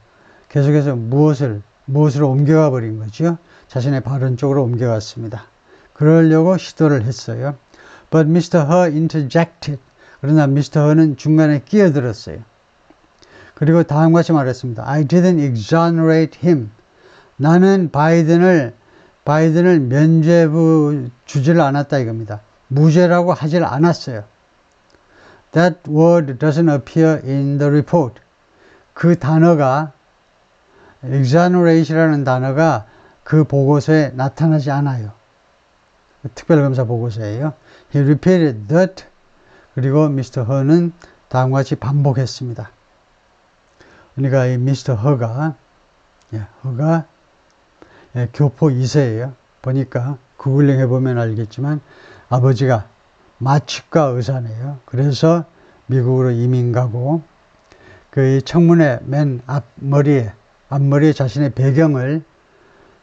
계속해서 무엇으로 옮겨가 버린 거죠. 자신의 발언 쪽으로 옮겨갔습니다. 그러려고 시도를 했어요. But Mr. He interjected. 그러나 Mr. He는 중간에 끼어들었어요. 그리고 다음과 같이 말했습니다. I didn't exonerate him. 나는 바이든을 면죄부 주지를 않았다 이겁니다. 무죄라고 하질 않았어요. That word doesn't appear in the report. 그 단어가 exonerate이라는 단어가 그 보고서에 나타나지 않아요. 특별검사 보고서예요. He repeated that. 그리고 Mr. He는 다음과 같이 반복했습니다. 그러니까 이 Mr. He가 교포 2세예요. 보니까 구글링 해보면 알겠지만 아버지가 마취과 의사네요. 그래서 미국으로 이민 가고 그 청문회 맨 앞머리에 자신의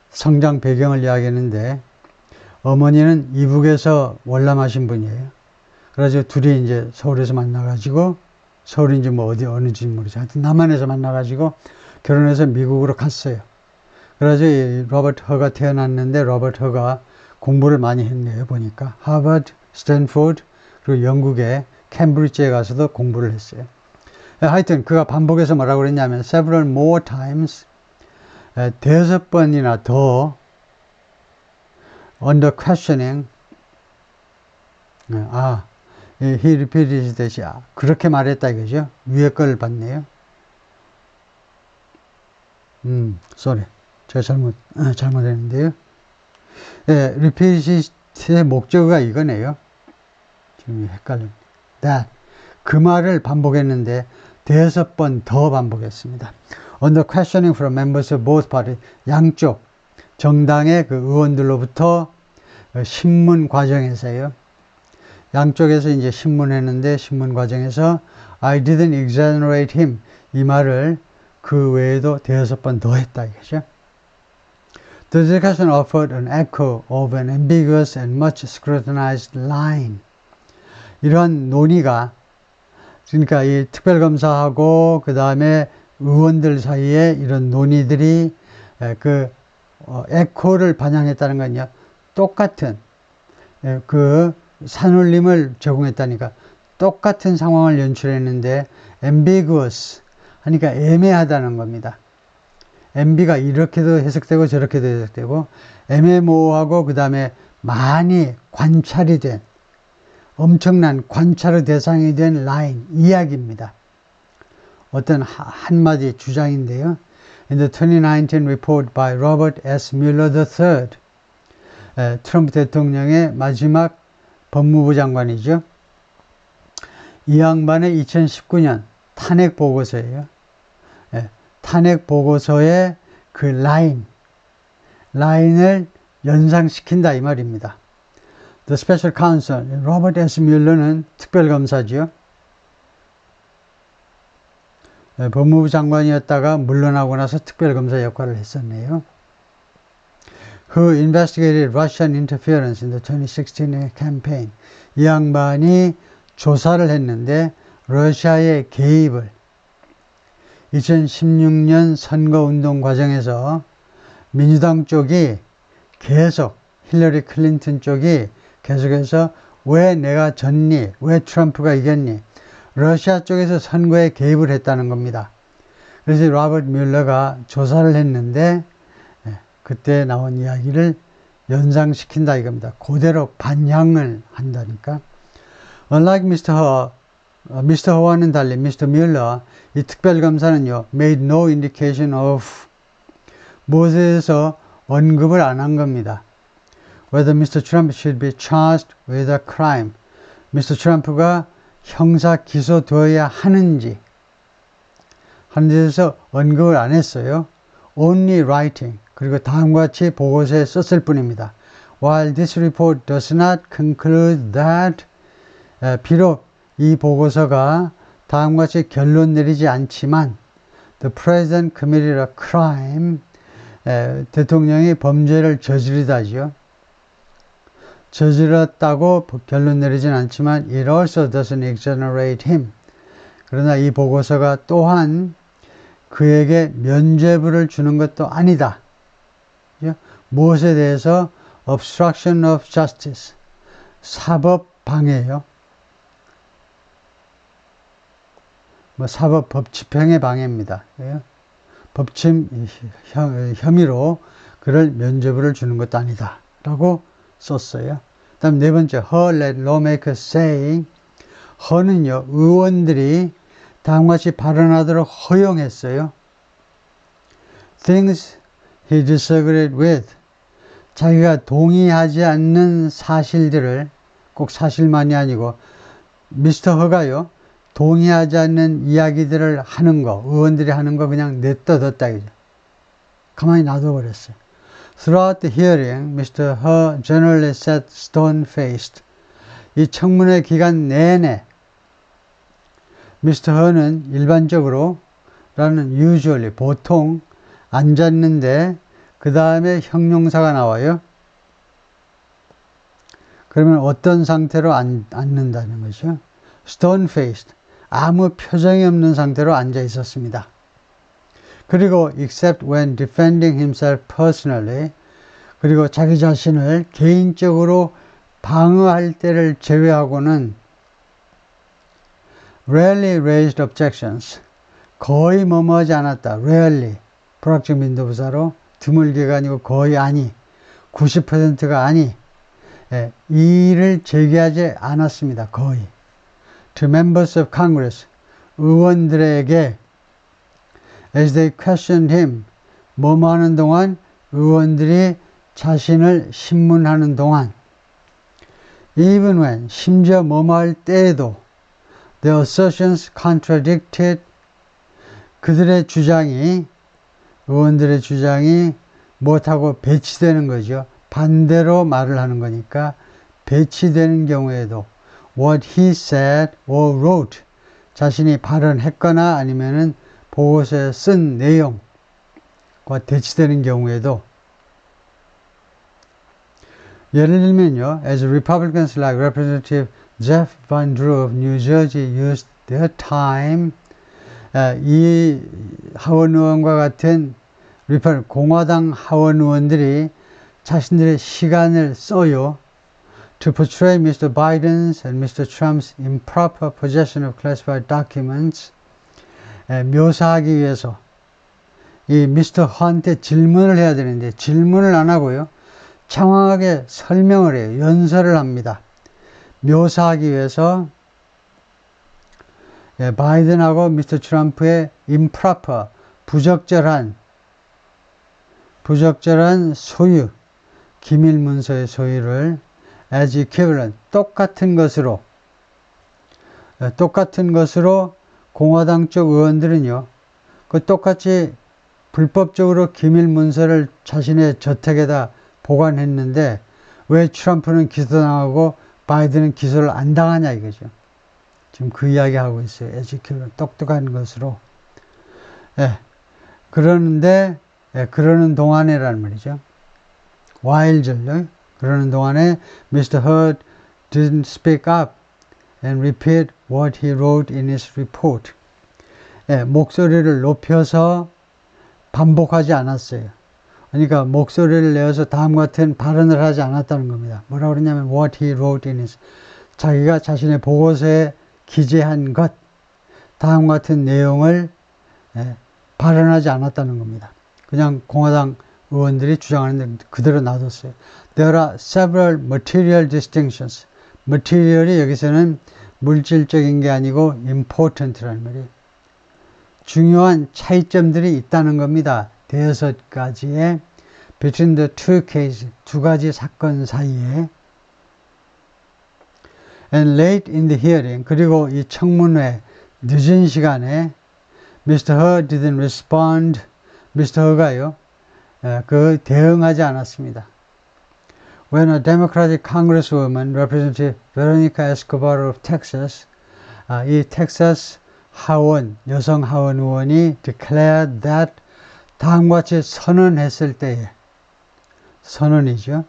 성장 배경을 이야기했는데 어머니는 이북에서 월남하신 분이에요. 그래서 둘이 이제 서울에서 만나가지고 서울인지 뭐 어느지 모르죠. 하여튼 남한에서 만나가지고 결혼해서 미국으로 갔어요. 그래서 로버트 허가 태어났는데 로버트 허가 공부를 많이 했네요. 보니까 하버드, 스탠포드 그리고 영국의 캠브리지에 가서도 공부를 했어요. 하여튼 그가 반복해서 뭐라고 그랬냐면 several more times 5번이나 더 under questioning, he repeated that, 그렇게 말했다 이거죠. 위에 걸 봤네요. sorry. 제가 잘못했는데요. 예, repeat의 목적어가 이거네요. 지금 헷갈립니다. that. 그 말을 반복했는데, 5번 더 반복했습니다. Under questioning from members of both parties, 양쪽 정당의 그 의원들로부터 신문 과정에서요. 양쪽에서 이제 신문했는데 신문 과정에서 I didn't exonerate him 이 말을 그 외에도 5번 더 했다 이거죠. The discussion offered an echo of an ambiguous and much scrutinized line. 이런 논의가 그러니까 이 특별검사하고 그 다음에 의원들 사이에 이런 논의들이 에코를 반영했다는 건요. 똑같은 그 산울림을 제공했다니까 똑같은 상황을 연출했는데 ambiguous 하니까 애매하다는 겁니다. MB가 이렇게도 해석되고 저렇게도 해석되고 애매모호하고 그 다음에 많이 관찰이 된 엄청난 관찰의 대상이 된 라인 이야기입니다. 어떤 한마디 주장인데요. In the 2019 report by Robert S. Mueller III 트럼프 대통령의 마지막 법무부 장관이죠. 이 양반의 2019년 탄핵 보고서예요. 탄핵 보고서의 그 라인을 연상시킨다 이 말입니다. The Special Counsel, 로버트 S. 뮬러는 특별검사지요. 법무부 장관이었다가 물러나고 나서 특별검사 역할을 했었네요. Who investigated Russian interference in the 2016 campaign. 이 양반이 조사를 했는데 러시아의 개입을 2016년 선거운동 과정에서 민주당 쪽이 계속 힐러리 클린턴 쪽이 계속해서 왜 내가 졌니? 왜 트럼프가 이겼니? 러시아 쪽에서 선거에 개입을 했다는 겁니다. 그래서 로버트 뮬러가 조사를 했는데 그때 나온 이야기를 연상시킨다 이겁니다. 그대로 반영을 한다니까. Unlike Mr. H와는 달리 Mr. Mueller, 이 특별검사는요, made no indication of 무엇에 대해서 언급을 안 한 겁니다. Whether Mr. Trump should be charged with a crime. Mr. Trump가 형사 기소되어야 하는지 하는 데 대해서 언급을 안 했어요. Only writing. 그리고 다음과 같이 보고서에 썼을 뿐입니다. While this report does not conclude that 비록 이 보고서가 다음과 같이 결론 내리지 않지만 The President committed a crime 대통령이 범죄를 저지르다지요. 저질렀다고 결론 내리진 않지만 It also doesn't exonerate him. 그러나 이 보고서가 또한 그에게 면죄부를 주는 것도 아니다. 무엇에 대해서? Obstruction of justice. 사법 방해요. 사법 법집행의 방해입니다. 법침 혐의로 그를 면죄부를 주는 것도 아니다. 라고 썼어요. 다음 네 번째, her let lawmakers say. her는요, 의원들이 다음과 같이 발언하도록 허용했어요. Things he disagreed with. 자기가 동의하지 않는 사실들을, 꼭 사실만이 아니고, 미스터 허가요, 동의하지 않는 이야기들을 하는 거, 의원들이 하는 거 그냥 냅둬뒀다, 이죠. 가만히 놔둬버렸어요. Throughout the hearing, Mr. He generally sat stone-faced. 이 청문회 기간 내내 Mr. He는 일반적으로 라는 usually 보통 앉았는데 그 다음에 형용사가 나와요. 그러면 어떤 상태로 앉는다는 거죠? Stone-faced. 아무 표정이 없는 상태로 앉아 있었습니다. 그리고 except when defending himself personally, 그리고 자기 자신을 개인적으로 방어할 때를 제외하고는 rarely raised objections, 거의 머무하지 않았다. rarely, 불확정 빈도부사로 드물게가 아니고 거의 아니, 90%가 아니, 이의를 제기하지 않았습니다. 거의. To members of Congress, 의원들에게 as they questioned him, 뭐뭐 하는 동안 의원들이 자신을 신문하는 동안 even when, 심지어 뭐뭐 할 때에도 their assertions contradicted, 그들의 주장이, 의원들의 주장이 못하고 배치되는 거죠. 반대로 말을 하는 거니까 배치되는 경우에도 what he said or wrote, 자신이 발언했거나 아니면은 보고서에 쓴 내용과 대치되는 경우에도, 예를 들면요, as Republicans like Representative Jeff Van Drew of New Jersey used their time, 이 하원 의원과 같은 공화당 하원 의원들이 자신들의 시간을 써요. To portray Mr. Biden's and Mr. Trump's improper possession of classified documents, 묘사하기 위해서 이 미스터 헌한테 질문을 해야 되는데 질문을 안 하고요. 장황하게 설명을 해요. 연설을 합니다. 묘사하기 위해서 바이든하고 미스터 트럼프의 improper, 부적절한 소유, 기밀 문서의 소유를 as equivalent, 똑같은 것으로 공화당 쪽 의원들은요, 그 똑같이 불법적으로 기밀 문서를 자신의 저택에다 보관했는데 왜 트럼프는 기소당하고 바이든은 기소를 안 당하냐 이거죠. 지금 그 이야기 하고 있어요. as equivalent, 똑똑한 것으로. 그러는데, 그러는 동안에라는 말이죠. while죠. 그러는 동안에 Mr. Hurd didn't speak up and repeat what he wrote in his report. 목소리를 높여서 반복하지 않았어요. 그러니까 목소리를 내어서 다음 같은 발언을 하지 않았다는 겁니다. 뭐라고 그러냐면 what he wrote in his, 자기가 자신의 보고서에 기재한 것, 다음 같은 내용을 발언하지 않았다는 겁니다. 그냥 공화당 의원들이 주장하는데 그대로 놔뒀어요. There are several material distinctions. material이 여기서는 물질적인 게 아니고 important라는 말이에요. 중요한 차이점들이 있다는 겁니다. 5가지의 between the two cases, 두 가지 사건 사이에. And late in the hearing, 그리고 이 청문회 늦은 시간에 Mr. Hurd didn't respond. Mr. Hurd가요, 대응하지 않았습니다. When a Democratic Congresswoman, Representative Veronica Escobar of Texas, 이 텍사스 하원, 여성 하원 의원이 declared that, 다음과 같이 선언했을 때에, 선언이죠.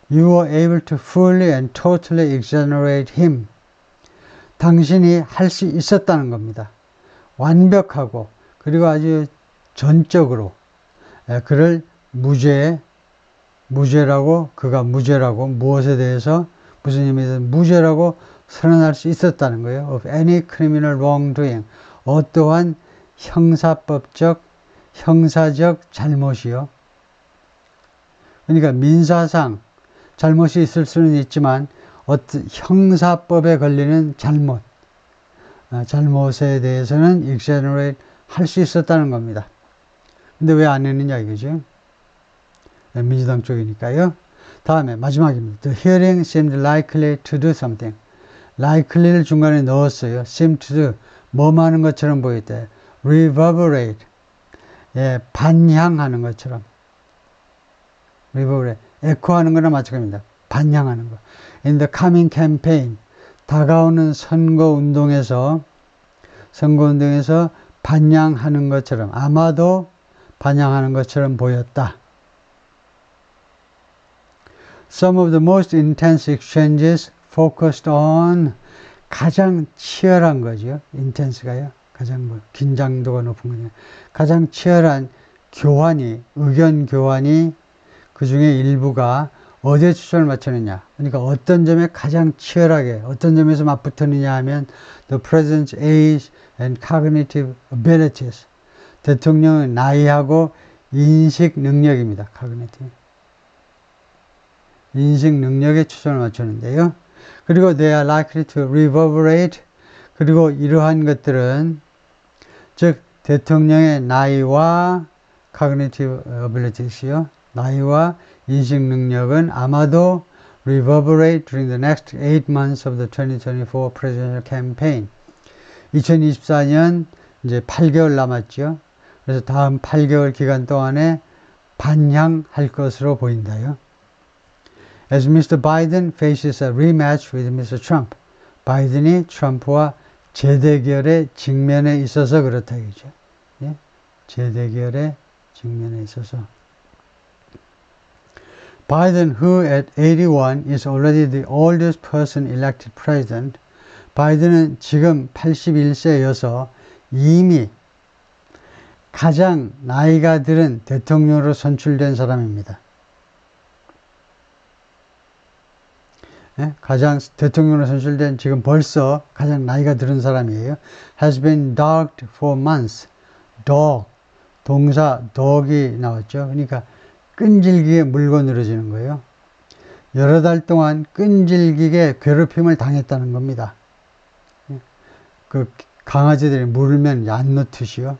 You were able to fully and totally exonerate him. 당신이 할 수 있었다는 겁니다. 완벽하고, 그리고 아주 전적으로, 그를 무죄라고, 그가 무죄라고, 무엇에 대해서, 무슨 의미든 무죄라고 선언할 수 있었다는 거예요. Of any criminal wrongdoing. 어떠한 형사적 잘못이요. 그러니까 민사상 잘못이 있을 수는 있지만 어떤 형사법에 걸리는 잘못에 대해서는 exonerate 할 수 있었다는 겁니다. 근데 왜 안 했느냐 이거죠. 민주당 쪽이니까요. 다음에 마지막입니다. The hearing seemed likely to do something. likely를 중간에 넣었어요. seem to do. 뭐뭐 하는 것처럼 보였대. reverberate. 반향하는 것처럼. reverberate. 에코하는 거나 마찬가지입니다. 반향하는 거. In the coming campaign. 다가오는 선거운동에서 반향하는 것처럼, 아마도 반향하는 것처럼 보였다. Some of the most intense exchanges focused on, 가장 치열한 거죠. intense가요. 가장 긴장도가 높은 거죠. 가장 치열한 의견 교환이 그 중에 일부가 어디에 초점을 맞추느냐. 그러니까 어떤 점에 가장 치열하게, 어떤 점에서 맞붙었느냐 하면 the president's age and cognitive abilities. 대통령의 나이하고 인식 능력입니다. cognitive. 인식 능력에 초점을 맞추는데요. 그리고 they are likely to reverberate. 그리고 이러한 것들은 즉 대통령의 나이와 cognitive abilities요. 나이와 인식 능력은 아마도 reverberate during the next 8 months of the 2024 presidential campaign. 2024년 이제 8개월 남았죠. 그래서 다음 8개월 기간 동안에 반향할 것으로 보인다요. As Mr. Biden faces a rematch with Mr. Trump. 바이든이 트럼프와 재대결에 직면해 있어서 그렇다 이거죠. 예? 재대결에 직면해 있어서. Biden, who at 81 is already the oldest person elected president. 바이든은 지금 81세여서 이미 가장 나이가 들은 대통령으로 선출된 사람입니다. 예? 가장 대통령으로 선출된 지금 벌써 가장 나이가 들은 사람이에요. Has been dogged for months. dog, 동사 dog이 나왔죠. 그러니까 끈질기게 물고 늘어지는 거예요. 여러 달 동안 끈질기게 괴롭힘을 당했다는 겁니다. 그 강아지들이 물면 안 놓듯이요.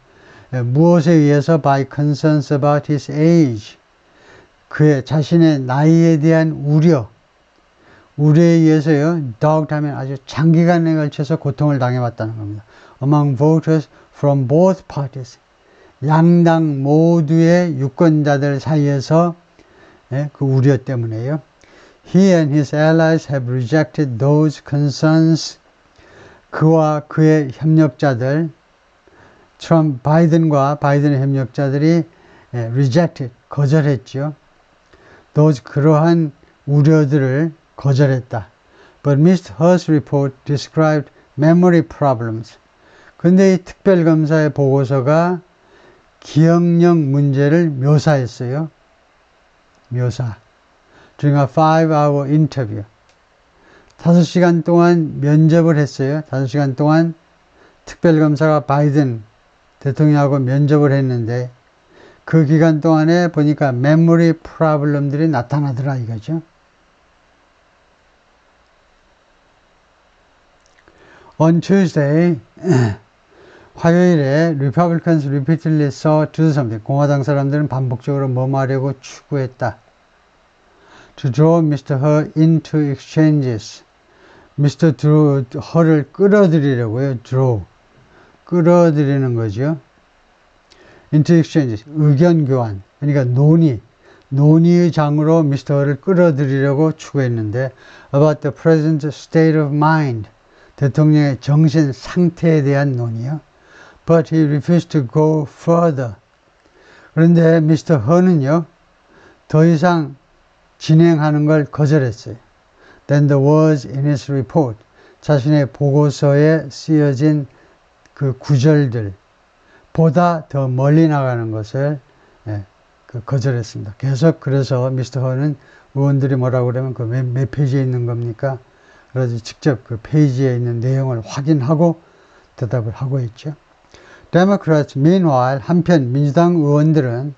무엇에 의해서 by concerns about his age. 그의 자신의 나이에 대한 우려에 의해서요. dogged 하면 아주 장기간에 걸쳐서 고통을 당해왔다는 겁니다. Among voters from both parties. 양당 모두의 유권자들 사이에서 그 우려 때문에요. He and his allies have rejected those concerns. 그와 그의 협력자들, 바이든과 바이든의 협력자들이 rejected, 거절했죠. those 그러한 우려들을 거절했다. But Mr. He's report described memory problems. 근데 이 특별검사의 보고서가 기억력 문제를 묘사했어요. 묘사. During a 5-hour interview. 5시간 동안 면접을 했어요. 5시간 동안 특별검사가 바이든 대통령하고 면접을 했는데 그 기간 동안에 보니까 memory problem들이 나타나더라 이거죠. On Tuesday, 화요일에 Republicans repeatedly sought to do something. 공화당 사람들은 반복적으로 뭐뭐 하려고 추구했다. To draw Mr. He into exchanges. Mr. He를 끌어들이려고요. draw. 끌어들이는 거죠. into exchanges. 의견 교환. 그러니까 논의의 장으로 Mr. He를 끌어들이려고 추구했는데 about the president's state of mind. 대통령의 정신 상태에 대한 논의요. But he refused to go further. 그런데 Mr. He는요, 더 이상 진행하는 걸 거절했어요. Then the words in his report, 자신의 보고서에 쓰여진 그 구절들, 보다 더 멀리 나가는 것을 거절했습니다. 계속 그래서 Mr. He는 의원들이 뭐라고 그러면 그 몇 페이지에 있는 겁니까? 그래서 직접 그 페이지에 있는 내용을 확인하고 대답을 하고 있죠. Democrats, meanwhile, 한편 민주당 의원들은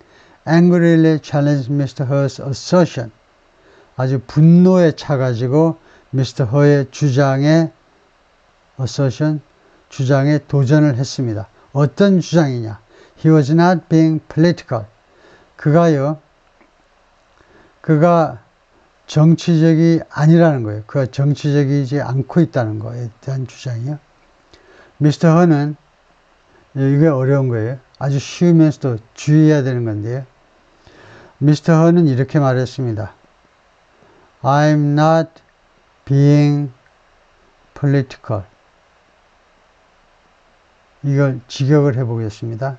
angrily challenged Mr. He's assertion. 아주 분노에 차가지고 Mr. He의 주장에 도전을 했습니다. 어떤 주장이냐? He was not being political. 그가 정치적이 아니라는 거예요. 그가 정치적이지 않고 있다는 거에 대한 주장이요. Mr. He는 이게 어려운 거예요. 아주 쉬우면서도 주의해야 되는 건데요. Mr. He는 이렇게 말했습니다. I'm not being political. 이걸 직역을 해보겠습니다.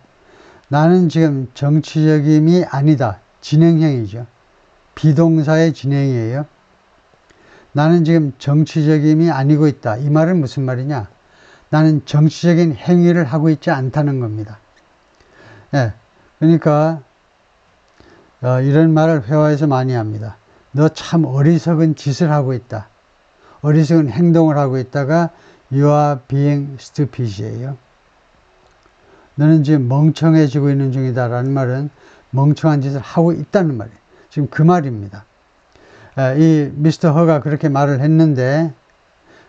나는 지금 정치적임이 아니다. 진행형이죠. 비동사의 진행이에요. 나는 지금 정치적임이 아니고 있다. 이 말은 무슨 말이냐? 나는 정치적인 행위를 하고 있지 않다는 겁니다. 그러니까 이런 말을 회화에서 많이 합니다. 너 참 어리석은 짓을 하고 있다. 어리석은 행동을 하고 있다가 You are being stupid이에요. 너는 지금 멍청해지고 있는 중이다 라는 말은 멍청한 짓을 하고 있다는 말이에요. 지금 그 말입니다. 이 미스터 허가 그렇게 말을 했는데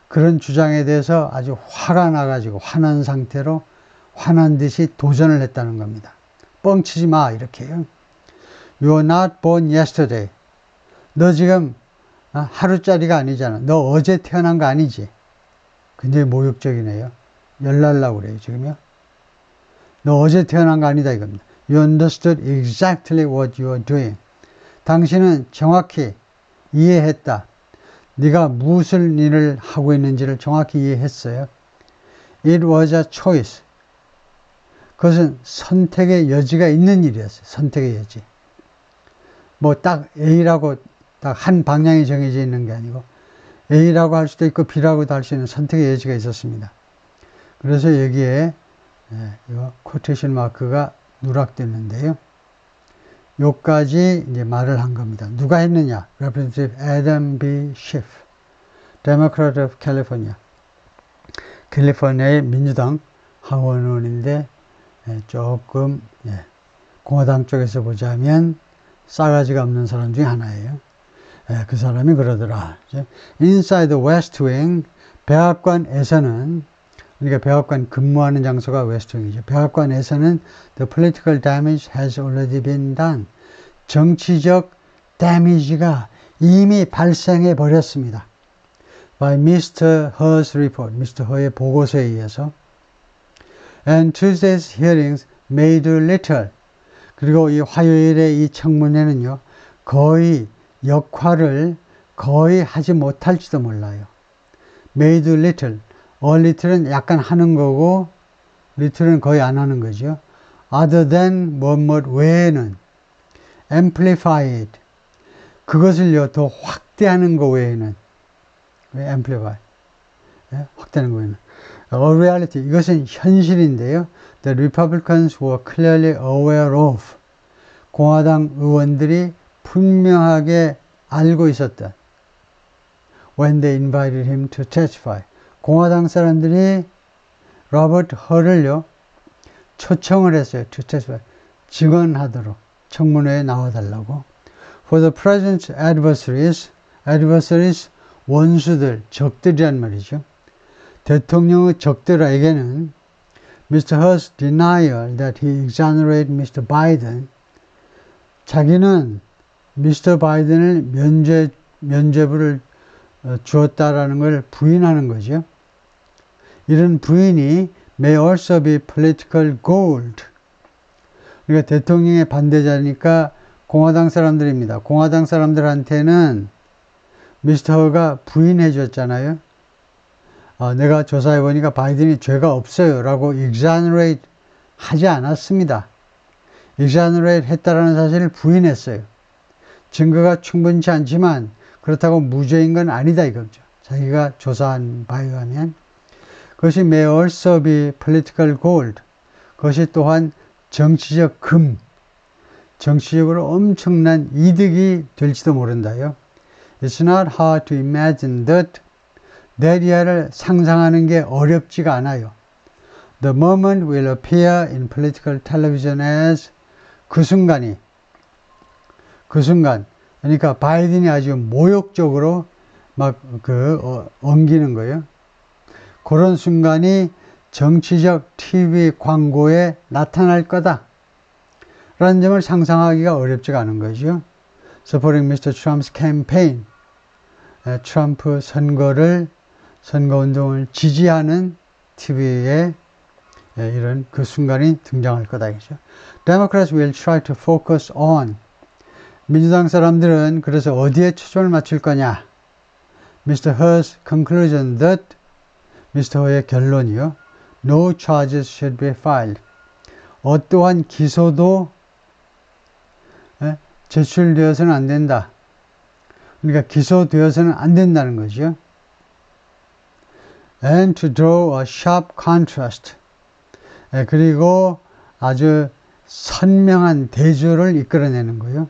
그런 주장에 대해서 아주 화가 나가지고 화난 상태로 화난 듯이 도전을 했다는 겁니다. 뻥치지 마 이렇게요. You are not born yesterday. 너 지금 하루짜리가 아니잖아. 너 어제 태어난 거 아니지. 굉장히 모욕적이네요. 열날라고 그래요 지금요. 너 어제 태어난 거 아니다 이겁니다. You understood exactly what you are doing. 당신은 정확히 이해했다. 네가 무슨 일을 하고 있는지를 정확히 이해했어요. It was a choice. 그것은 선택의 여지가 있는 일이었어요. 선택의 여지. 뭐 딱 A라고 딱 한 방향이 정해져 있는 게 아니고 A라고 할 수도 있고 B라고도 할 수 있는 선택의 여지가 있었습니다. 그래서 여기에 이 코테이션 마크가 누락됐는데요. 요까지 이제 말을 한 겁니다. 누가 했느냐? Representative Adam B. Schiff, Democrat of California. 캘리포니아의 민주당 하원의원인데 조금 공화당 쪽에서 보자면 싸가지가 없는 사람 중에 하나예요. 그 사람이 그러더라. Inside the West Wing, 백악관에서는, 그러니까 백악관 근무하는 장소가 웨스트 윙이죠. 백악관에서는 the political damage has already been done. 정치적 damage가 이미 발생해 버렸습니다. By Mr. Her's report, Mr. Her의 보고서에 의해서. And Tuesday's hearings made little. 그리고 이 화요일의 이 청문회는요, 거의 역할을 거의 하지 못할지도 몰라요. Made little. little은 약간 하는 거고, little은 거의 안 하는 거죠. Other than 뭐뭐 외에는 amplified. 그것을요, 더 확대하는 거 외에는. 왜 amplify? 확대하는 거 외에는. A reality. 이것은 현실인데요. The Republicans were clearly aware of. 공화당 의원들이 분명하게 알고 있었다. When they invited him to testify. 공화당 사람들이 로버트 허를요, 초청을 했어요. to testify. 증언하도록. 청문회에 나와달라고. For the president's adversaries, 원수들, 적들이란 말이죠. 대통령의 적들에게는 Mr. Her's denial that he exonerated Mr. Biden, 자기는 미스터 바이든을 면죄부를 주었다라는 걸 부인하는 거죠. 이런 부인이 may also be political gold. 그러니까 대통령의 반대자니까 공화당 사람들입니다. 공화당 사람들한테는 미스터 허가 부인해 줬잖아요. 내가 조사해 보니까 바이든이 죄가 없어요 라고 exonerate 하지 않았습니다. exonerate 했다라는 사실을 부인했어요. 증거가 충분치 않지만 그렇다고 무죄인 건 아니다 이거죠. 자기가 조사한 바에 의하면. 그것이 may also be political gold. 그것이 또한 정치적 금, 정치적으로 엄청난 이득이 될지도 모른다요. It's not hard to imagine that. 이하를 상상하는 게 어렵지가 않아요. The moment will appear in political television as. 그 순간, 그러니까 바이든이 아주 모욕적으로 막 엉기는 거예요. 그런 순간이 정치적 TV 광고에 나타날 거다. 라는 점을 상상하기가 어렵지가 않은 거죠. Supporting Mr. Trump's campaign. 트럼프 선거운동을 지지하는 TV에 이런 그 순간이 등장할 거다. 그죠? Democrats will try to focus on. 민주당 사람들은 그래서 어디에 초점을 맞출 거냐? Mr. Her's conclusion that. Mr. Her의 결론이요. No charges should be filed. 어떠한 기소도 제출되어서는 안 된다. 그러니까 기소되어서는 안 된다는 거죠. And to draw a sharp contrast. 그리고 아주 선명한 대조를 이끌어내는 거예요.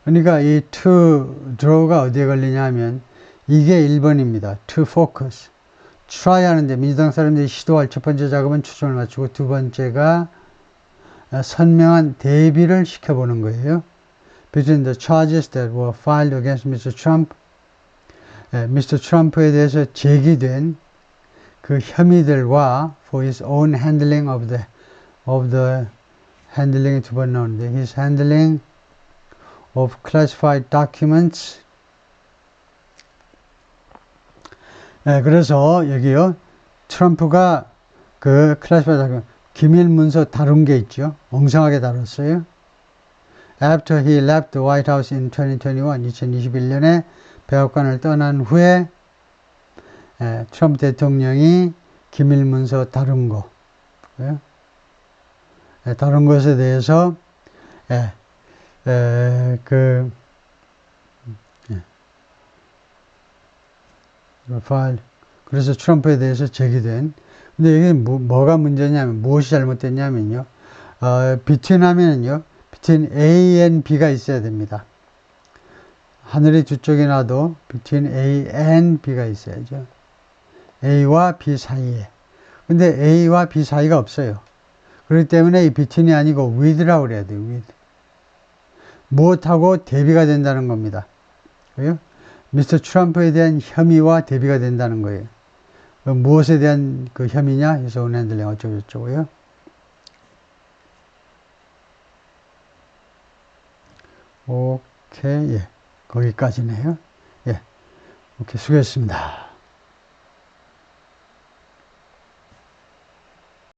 그러니까 이 to draw가 어디에 걸리냐 하면 이게 1번입니다. to focus. try 하는데 민주당 사람들이 시도할 첫 번째 작업은 초점을 맞추고 두 번째가 선명한 대비를 시켜보는 거예요. between the charges that were filed against Mr. Trump. Mr. Trump에 대해서 제기된 그 혐의들과 for his own handling of the handling 두 번 나오는데 his handling of classified documents. 그래서 여기요 트럼프가 그 classified document 기밀 문서 다룬 게 있죠. 엉성하게 다뤘어요. After he left the White House in 2021, 백악관을 떠난 후에 트럼프 대통령이 기밀 문서 다룬 거, 다룬 것에 대해서 그래서 트럼프에 대해서 제기된. 근데 이게 뭐가 문제냐면 무엇이 잘못됐냐면요. between 하면은요. between A and B가 있어야 됩니다. 하늘이 두 쪽에 놔도 between A and B가 있어야죠. A와 B 사이에. 근데 A와 B 사이가 없어요. 그렇기 때문에 이 between이 아니고 with라고 그래야 돼요. with. 무엇하고 대비가 된다는 겁니다. 그래요? 미스터 트럼프에 대한 혐의와 대비가 된다는 거예요. 무엇에 대한 그 혐의냐? 해서 오늘 핸들링 어쩌고저쩌고요. 오케이, 예. 거기까지네요. 예. 오케이, 수고했습니다.